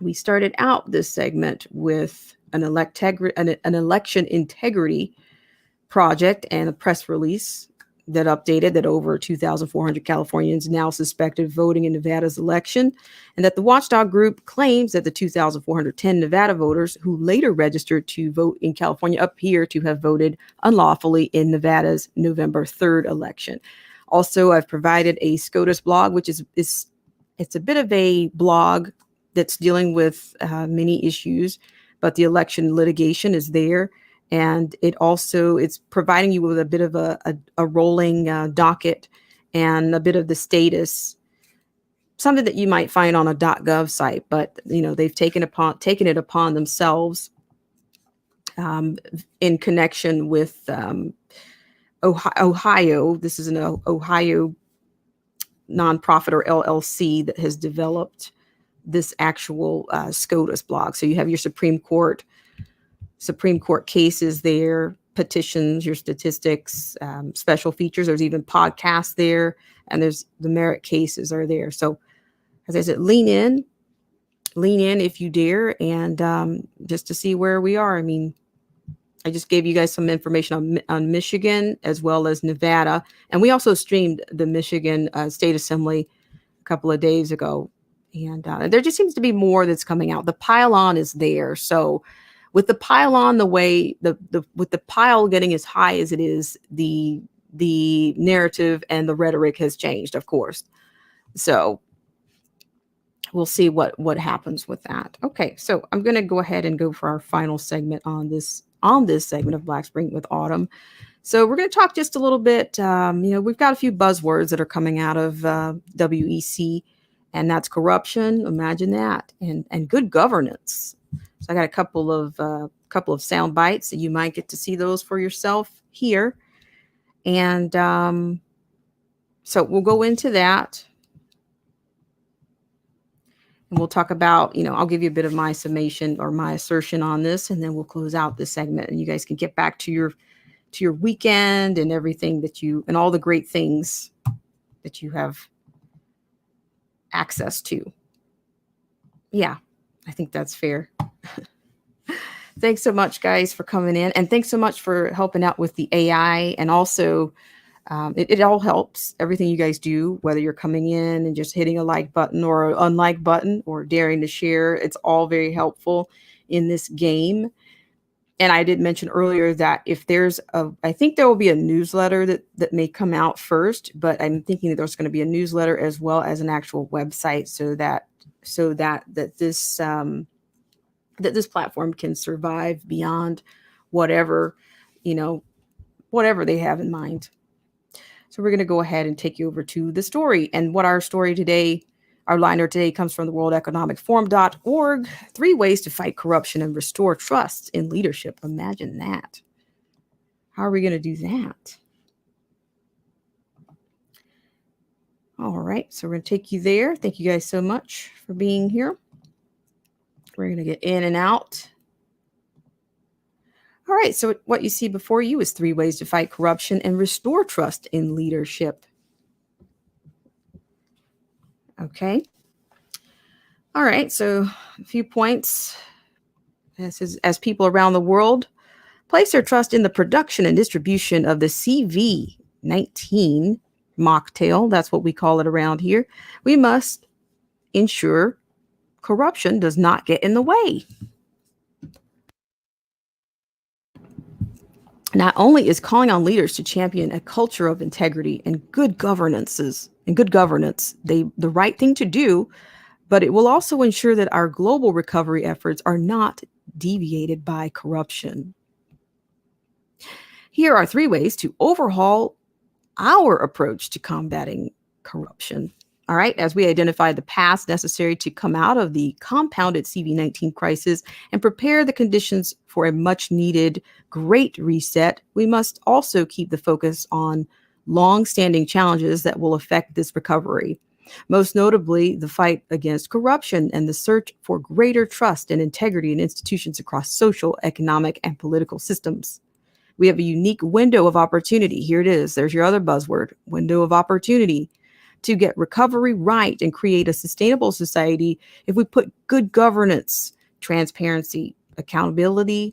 Speaker 1: we started out this segment with an election integrity project and a press release that updated that over 2,400 Californians now suspected voting in Nevada's election, and that the watchdog group claims that the 2,410 Nevada voters who later registered to vote in California appear to have voted unlawfully in Nevada's November 3rd election. Also, I've provided a SCOTUS blog, which is it's a bit of a blog that's dealing with many issues, but the election litigation is there. And it's providing you with a bit of a rolling docket and a bit of the status something that you might find on a .gov site, but they've taken it upon themselves in connection with Ohio. This is an Ohio nonprofit or LLC that has developed this actual SCOTUS blog. So you have your Supreme Court cases there, petitions, your statistics, special features. There's even podcasts there, and there's the merit cases are there. So as I said, lean in if you dare, and just to see where we are. I mean, I just gave you guys some information on Michigan as well as Nevada. And we also streamed the Michigan State Assembly a couple of days ago. And there just seems to be more that's coming out. The pile on is there. So with the pile on, with the pile getting as high as it is, the narrative and the rhetoric has changed, of course. So we'll see what happens with that. Okay, so I'm going to go ahead and go for our final segment on this segment of Black Spring with Autumn. So we're going to talk just a little bit. We've got a few buzzwords that are coming out of WEC, and that's corruption. Imagine that, and good governance. So I got a couple of sound bites that you might get to see those for yourself here, and so we'll go into that. And we'll talk about, I'll give you a bit of my summation or my assertion on this, and then we'll close out this segment, and you guys can get back to your weekend and everything and all the great things that you have access to. Yeah, I think that's fair. Thanks so much, guys, for coming in, and thanks so much for helping out with the AI, and also it all helps, everything you guys do, whether you're coming in and just hitting a like button or an unlike button or daring to share. It's all very helpful in this game. And I did mention earlier that I think there will be a newsletter that may come out first, but I'm thinking that there's going to be a newsletter as well as an actual website so that this platform can survive beyond whatever they have in mind. So we're going to go ahead and take you over to the story. And what our liner today comes from the worldeconomicforum.org. 3 ways to fight corruption and restore trust in leadership. Imagine that. How are we going to do that? All right. So we're going to take you there. Thank you guys so much for being here. We're going to get in and out. All right, so what you see before you is 3 ways to fight corruption and restore trust in leadership. Okay. All right, so a few points. This is as people around the world place their trust in the production and distribution of the CV-19 mocktail, that's what we call it around here, we must ensure corruption does not get in the way. Not only is calling on leaders to champion a culture of integrity and good governance, the right thing to do, but it will also ensure that our global recovery efforts are not deviated by corruption. Here are 3 ways to overhaul our approach to combating corruption. All right, as we identify the paths necessary to come out of the compounded CV-19 crisis and prepare the conditions for a much-needed great reset, we must also keep the focus on long-standing challenges that will affect this recovery, most notably the fight against corruption and the search for greater trust and integrity in institutions across social, economic, and political systems. We have a unique window of opportunity. Here it is. There's your other buzzword, window of opportunity, to get recovery right and create a sustainable society if we put good governance, transparency, accountability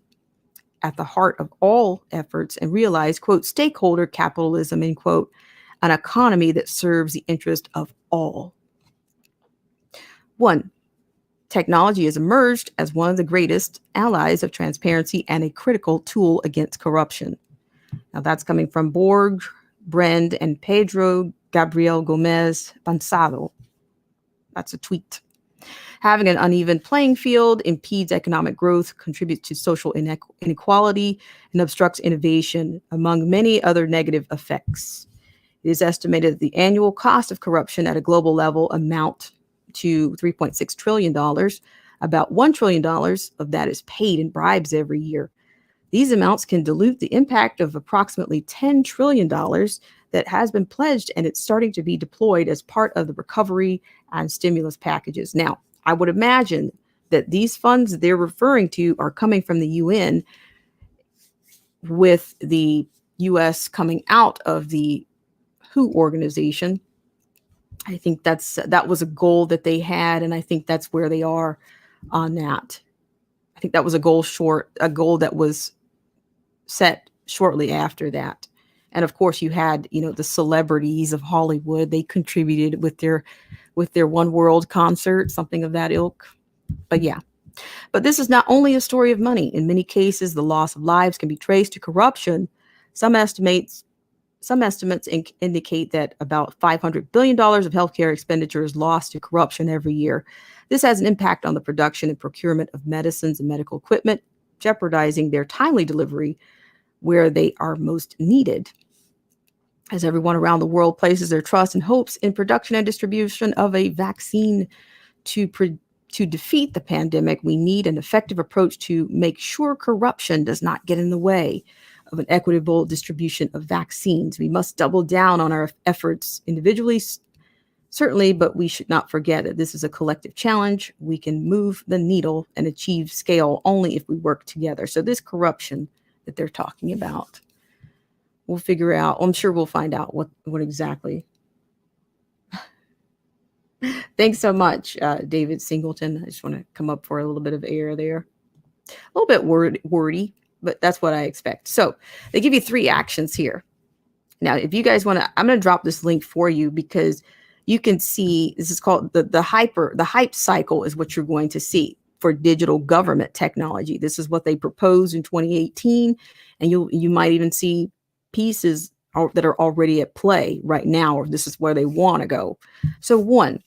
Speaker 1: at the heart of all efforts and realize, quote, stakeholder capitalism, end quote, an economy that serves the interest of all. 1. Technology has emerged as one of the greatest allies of transparency and a critical tool against corruption. Now that's coming from Borg, Brend, and Pedro Gabriel Gomez Pansado. That's a tweet. Having an uneven playing field impedes economic growth, contributes to social inequality, and obstructs innovation, among many other negative effects. It is estimated that the annual cost of corruption at a global level amount to $3.6 trillion. About $1 trillion of that is paid in bribes every year. These amounts can dilute the impact of approximately $10 trillion that has been pledged, and it's starting to be deployed as part of the recovery and stimulus packages. Now, I would imagine that these funds they're referring to are coming from the UN, with the U.S. coming out of the WHO organization. I think that was a goal that they had, and I think that's where they are on that. I think that was a goal that was set shortly after that. And of course, you had, the celebrities of Hollywood. They contributed with their One World concert, something of that ilk. But yeah. But this is not only a story of money. In many cases, the loss of lives can be traced to corruption. Some estimates indicate that about $500 billion of healthcare expenditure is lost to corruption every year. This has an impact on the production and procurement of medicines and medical equipment, jeopardizing their timely delivery where they are most needed. As everyone around the world places their trust and hopes in production and distribution of a vaccine to defeat the pandemic, we need an effective approach to make sure corruption does not get in the way of an equitable distribution of vaccines. We must double down on our efforts individually, certainly, but we should not forget that this is a collective challenge. We can move the needle and achieve scale only if we work together. So this corruption that they're talking about, we'll figure out. I'm sure we'll find out what exactly. Thanks so much, David Singleton. I just want to come up for a little bit of air there. A little bit wordy, but that's what I expect. So they give you 3 actions here. Now, if you guys want to, I'm going to drop this link for you because you can see this is called the hype cycle is what you're going to see for digital government technology. This is what they proposed in 2018, and you might even see pieces that are already at play right now, or this is where they want to go. So 1,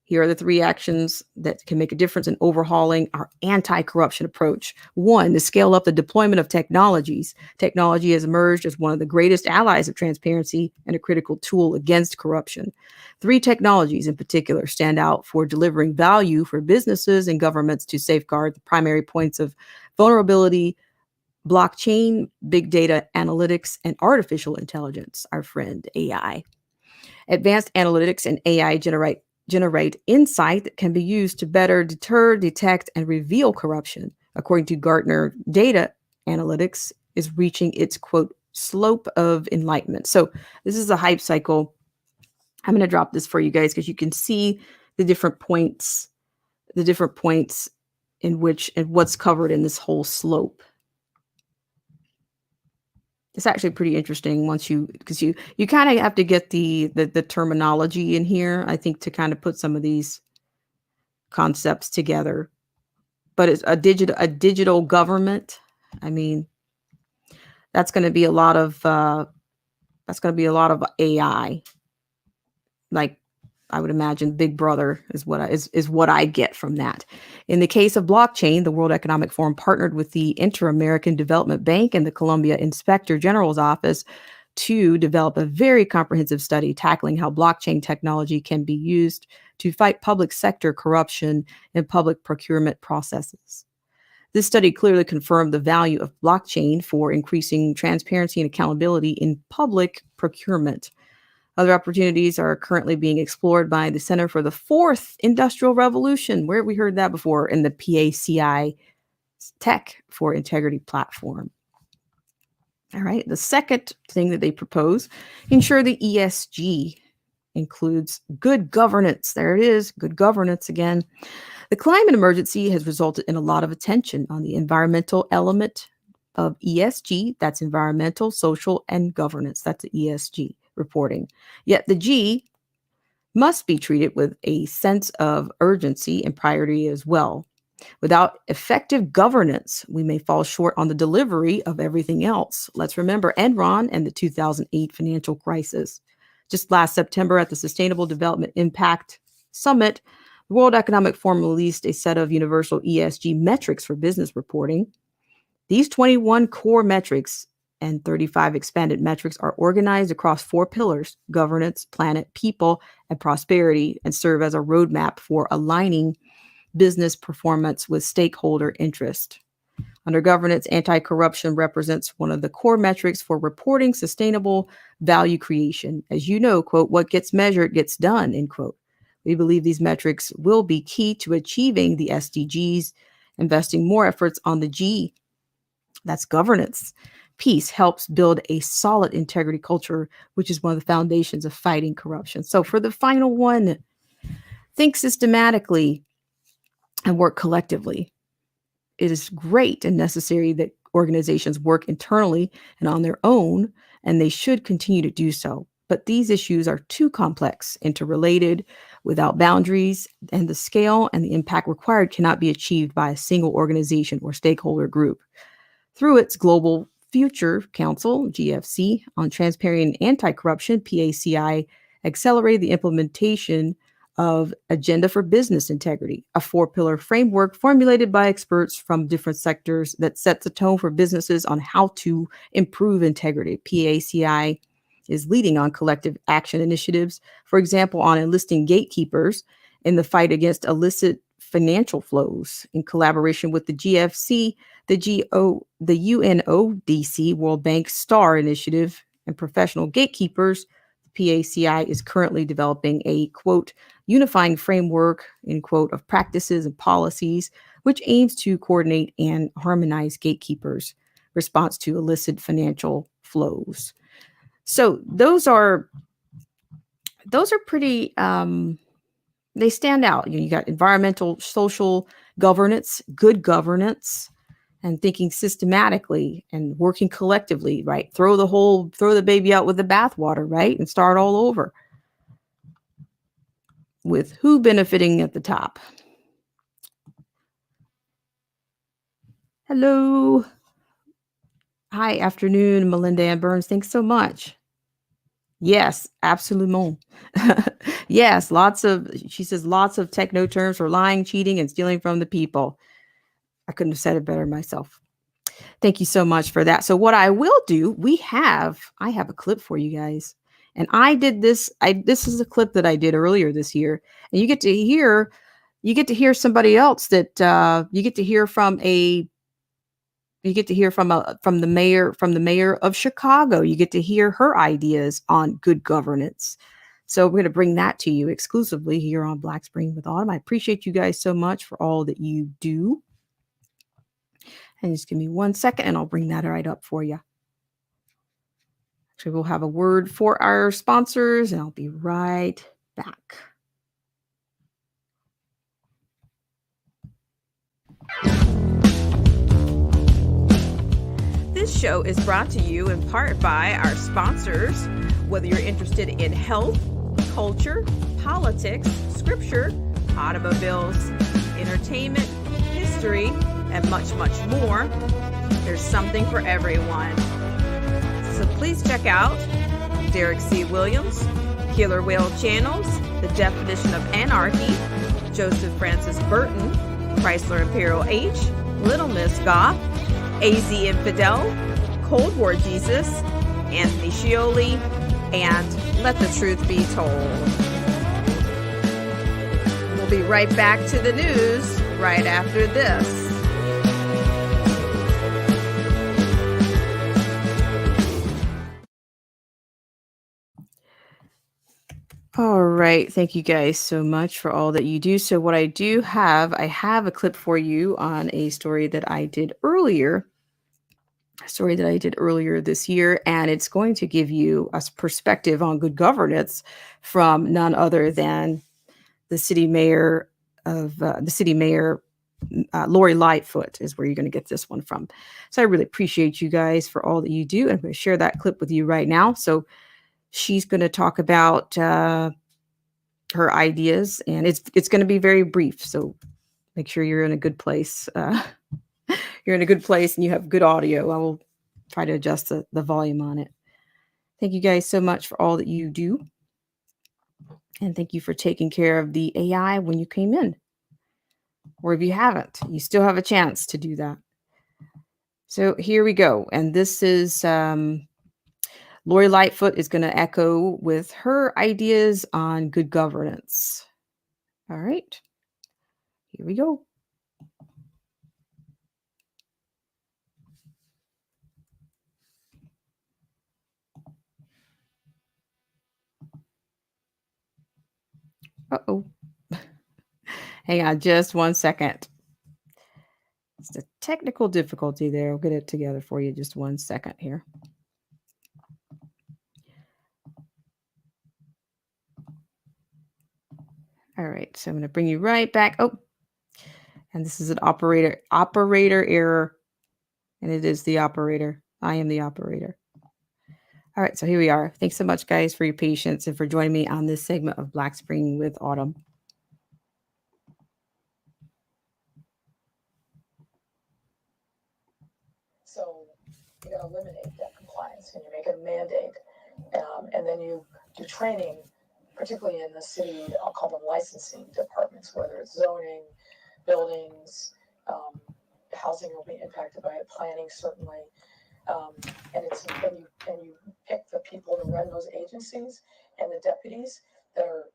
Speaker 1: here are the 3 actions that can make a difference in overhauling our anti-corruption approach. 1, to scale up the deployment of technologies. Technology has emerged as one of the greatest allies of transparency and a critical tool against corruption. 3 technologies in particular stand out for delivering value for businesses and governments to safeguard the primary points of vulnerability: blockchain, big data analytics, and artificial intelligence, our friend AI. Advanced analytics and AI generate insight that can be used to better deter, detect, and reveal corruption. According to Gartner, data analytics is reaching its, quote, slope of enlightenment. So this is a hype cycle. I'm going to drop this for you guys because you can see the different points in which and what's covered in this whole slope. It's actually pretty interesting because you kind of have to get the terminology in here, I think, to kind of put some of these concepts together. But it's a digital government. I mean, that's going to be a lot of AI. Like, I would imagine Big Brother is what I get from that. In the case of blockchain, the World Economic Forum partnered with the Inter-American Development Bank and the Columbia Inspector General's Office to develop a very comprehensive study tackling how blockchain technology can be used to fight public sector corruption and public procurement processes. This study clearly confirmed the value of blockchain for increasing transparency and accountability in public procurement. Other opportunities are currently being explored by the Center for the Fourth Industrial Revolution, where we heard that before, in the PACI Tech for Integrity platform. All right. The second thing that they propose, ensure the ESG includes good governance. There it is. Good governance again. The climate emergency has resulted in a lot of attention on the environmental element of ESG. That's environmental, social, and governance. That's the ESG reporting. Yet the G must be treated with a sense of urgency and priority as well. Without effective governance, we may fall short on the delivery of everything else. Let's remember Enron and the 2008 financial crisis. Just last September at the Sustainable Development Impact Summit, the World Economic Forum released a set of universal ESG metrics for business reporting. These 21 core metrics and 35 expanded metrics are organized across 4 pillars: governance, planet, people, and prosperity, and serve as a roadmap for aligning business performance with stakeholder interest. Under governance, anti-corruption represents one of the core metrics for reporting sustainable value creation. As you know, quote, what gets measured gets done, end quote. We believe these metrics will be key to achieving the SDGs. Investing more efforts on the G, that's governance, piece helps build a solid integrity culture, which is one of the foundations of fighting corruption. So for the final one, think systematically and work collectively. It is great and necessary that organizations work internally and on their own, and they should continue to do so. But these issues are too complex, interrelated, without boundaries, and the scale and the impact required cannot be achieved by a single organization or stakeholder group. Through its Global Future Council, GFC, on Transparency and Anti-Corruption, PACI, accelerated the implementation of Agenda for Business Integrity, a 4-pillar framework formulated by experts from different sectors that sets a tone for businesses on how to improve integrity. PACI is leading on collective action initiatives, for example, on enlisting gatekeepers in the fight against illicit financial flows. In collaboration with the GFC, the UNODC, World Bank STAR Initiative, and professional gatekeepers, PACI is currently developing a, quote, unifying framework, end quote, of practices and policies, which aims to coordinate and harmonize gatekeepers' response to illicit financial flows. So those are pretty, they stand out. You got environmental, social governance, good governance, and thinking systematically and working collectively, right? Throw the baby out with the bathwater, right? And start all over. With who benefiting at the top? Hello. Hi, afternoon, Melinda Ann Burns. Thanks so much. Yes, absolument. Yes, she says lots of techno terms for lying, cheating, and stealing from the people. I couldn't have said it better myself. Thank you so much for that. So what I will do, I have a clip for you guys. And I did this. This is a clip that I did earlier this year. And you get to hear somebody else that you get to hear from the mayor of Chicago. You get to hear her ideas on good governance. So we're going to bring that to you exclusively here on Black Spring with Autumn. I appreciate you guys so much for all that you do. And just give me 1 second and I'll bring that right up for you. Actually, we'll have a word for our sponsors and I'll be right back. This show is brought to you in part by our sponsors. Whether you're interested in health, culture, politics, scripture, automobiles, entertainment, history, and much, much more, there's something for everyone. So please check out Derek C. Williams, Killer Whale Channels, The Definition of Anarchy, Joseph Francis Burton, Chrysler Imperial H, Little Miss Goth, AZ Infidel, Cold War Jesus, Anthony Scioli, and Let the Truth Be Told. We'll be right back to the news right after this. All right. Thank you guys so much for all that you do. So what I have a clip for you on a story that I did earlier this year, and it's going to give you a perspective on good governance from none other than the city mayor, Lori Lightfoot is where you're going to get this one from. So I really appreciate you guys for all that you do. I'm going to share that clip with you right now. So she's going to talk about her ideas, and it's going to be very brief. So make sure you're in a good place. You're in a good place and you have good audio. I will try to adjust the volume on it. Thank you guys so much for all that you do. And thank you for taking care of the AI when you came in. Or if you haven't, you still have a chance to do that. So here we go. And this is Lori Lightfoot is going to echo with her ideas on good governance. All right. Here we go. Uh-oh. Hang on just 1 second. It's a technical difficulty there. I'll get it together for you just 1 second here. All right, so I'm going to bring you right back. Oh, and this is an operator error, and it is the operator. I am the operator. All right, so here we are. Thanks so much, guys, for your patience and for joining me on this segment of Black Spring with Autumn.
Speaker 2: So you got to eliminate that compliance, and you make it a mandate, and then you do training, particularly in the city. I'll call them licensing departments, whether it's zoning, buildings, housing will be impacted by it, planning certainly, and you pick the people to run those agencies and the deputies that are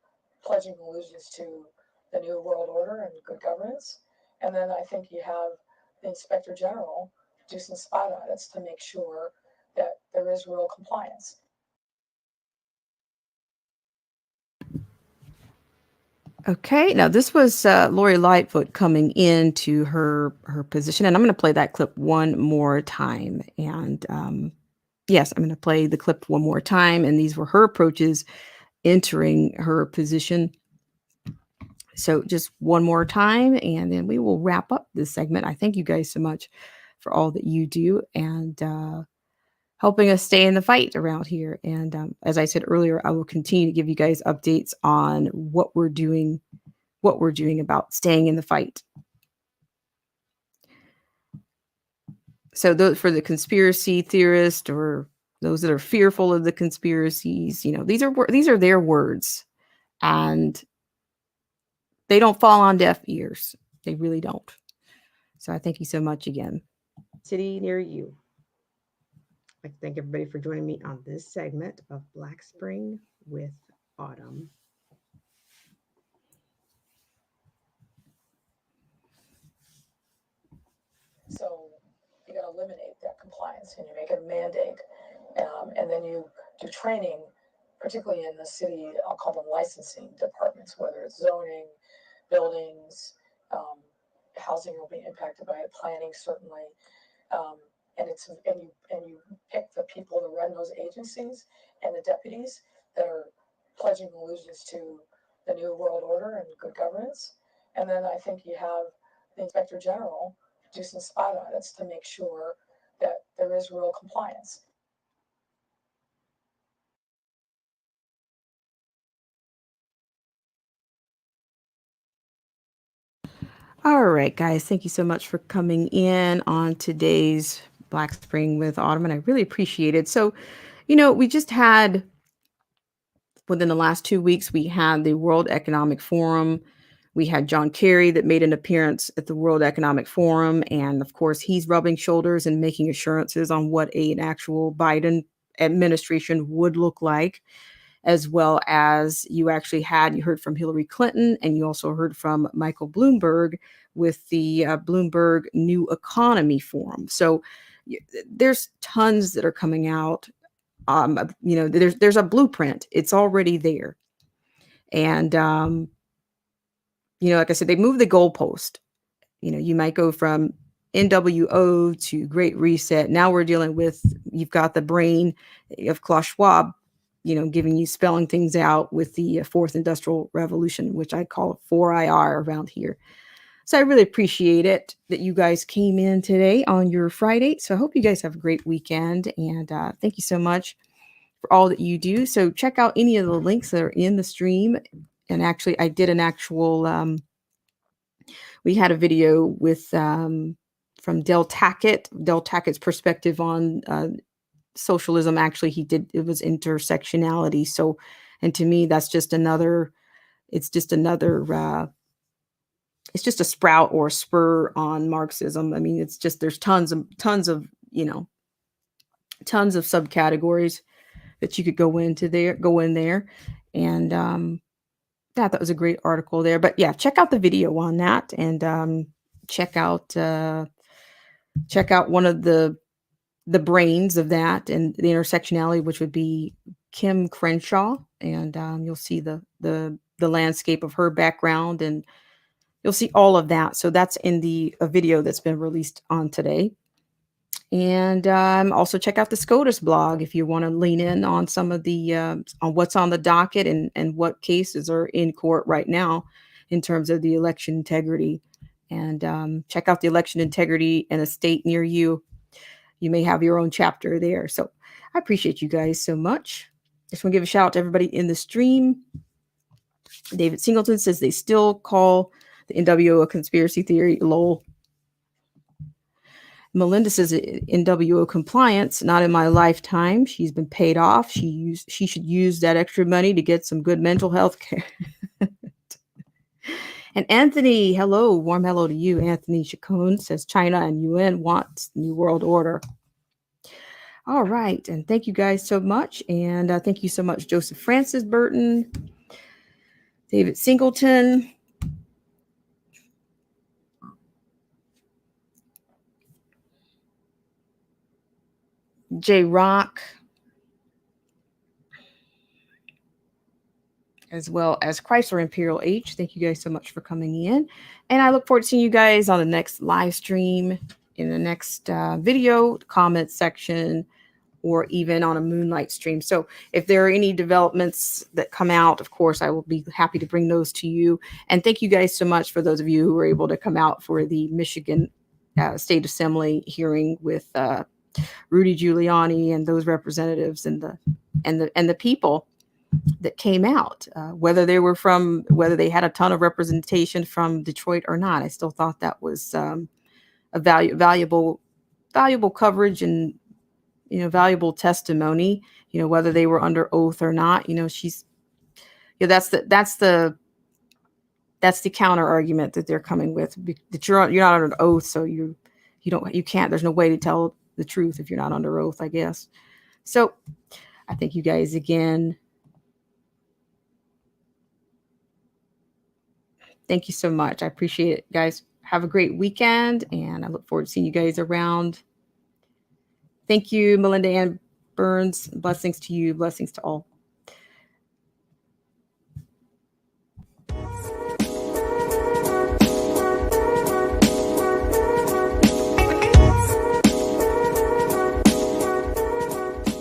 Speaker 2: pledging allegiance to the new world order and good governance, and then I think you have the inspector general do some spot audits to make sure that there is real compliance.
Speaker 1: Okay, now this was Lori Lightfoot coming into her position, and I'm going to play that clip one more time. And yes, I'm going to play the clip one more time, and these were her approaches entering her position. So just one more time, and then we will wrap up this segment. I thank you guys so much for all that you do and helping us stay in the fight around here. And as I said earlier, I will continue to give you guys updates on what we're doing about staying in the fight. So for the conspiracy theorist or those that are fearful of the conspiracies, these are their words, and they don't fall on deaf ears. They really don't. So I thank you so much again. City near you. I'd like to thank everybody for joining me on this segment of Black Spring with Autumn.
Speaker 2: So you got to eliminate that compliance, and you make it a mandate, and then you do training, particularly in the city. I'll call them licensing departments, whether it's zoning, buildings, housing will be impacted by it, planning certainly, and you pick the people to run those agencies and the deputies that are pledging allegiance to the new world order and good governance, and then I think you have the inspector general do some spot audits to make sure that there is real compliance.
Speaker 1: All right, guys, thank you so much for coming in on today's Black Spring with Autumn, and I really appreciate it. So, we just had, within the last 2 weeks, we had the World Economic Forum. We had John Kerry that made an appearance at the World Economic Forum, and of course, he's rubbing shoulders and making assurances on what an actual Biden administration would look like, as well as you heard from Hillary Clinton, and you also heard from Michael Bloomberg with the Bloomberg New Economy Forum. So there's tons that are coming out. There's a blueprint. It's already there. And, like I said, they moved the goalpost. You might go from NWO to Great Reset. Now we're dealing with, you've got the brain of Klaus Schwab, giving you spelling things out with the fourth industrial revolution, which I call 4IR around here. So I really appreciate it that you guys came in today on your Friday. So I hope you guys have a great weekend, and thank you so much for all that you do. So check out any of the links that are in the stream. And actually, I did an actual, we had a video with, from Del Tackett's perspective on socialism. Actually, it was intersectionality. So, and to me, it's just another it's just a sprout or a spur on Marxism. I mean, it's just, there's tons of tons of subcategories that you could go in there. And that was a great article there. But yeah, check out the video on that, and check out one of the brains of that and the intersectionality, which would be Kim Crenshaw, and you'll see the landscape of her background, and you'll see all of that. So that's in a video that's been released on today. And also check out the SCOTUS blog if you want to lean in on some of the on what's on the docket and what cases are in court right now in terms of the election integrity. And check out the election integrity in a state near you. You may have your own chapter there. So I appreciate you guys so much. Just want to give a shout out to everybody in the stream. David Singleton says they still call the NWO a conspiracy theory. Lol. Melinda says NWO compliance, not in my lifetime. She's been paid off. She should use that extra money to get some good mental health care. And Anthony, hello, warm hello to you. Anthony Chacon says China and UN want New World Order. All right, and thank you guys so much. And thank you so much, Joseph Francis Burton, David Singleton, J Rock, as well as Chrysler Imperial H. Thank you guys so much for coming in. And I look forward to seeing you guys on the next live stream, in the next video, comment section, or even on a Moonlight stream. So if there are any developments that come out, of course, I will be happy to bring those to you. And thank you guys so much for those of you who were able to come out for the Michigan State Assembly hearing with Rudy Giuliani and those representatives and the people that came out, whether they had a ton of representation from Detroit or not. I still thought that was a valuable coverage and valuable testimony. Whether they were under oath or not. That's the counter argument that they're coming with, that you're not under oath, so you can't. There's no way to tell the truth if you're not under oath, I guess. So I thank you guys again. Thank you so much. I appreciate it, guys. Have a great weekend, and I look forward to seeing you guys around. Thank you, Melinda Ann Burns. Blessings to you. Blessings to all.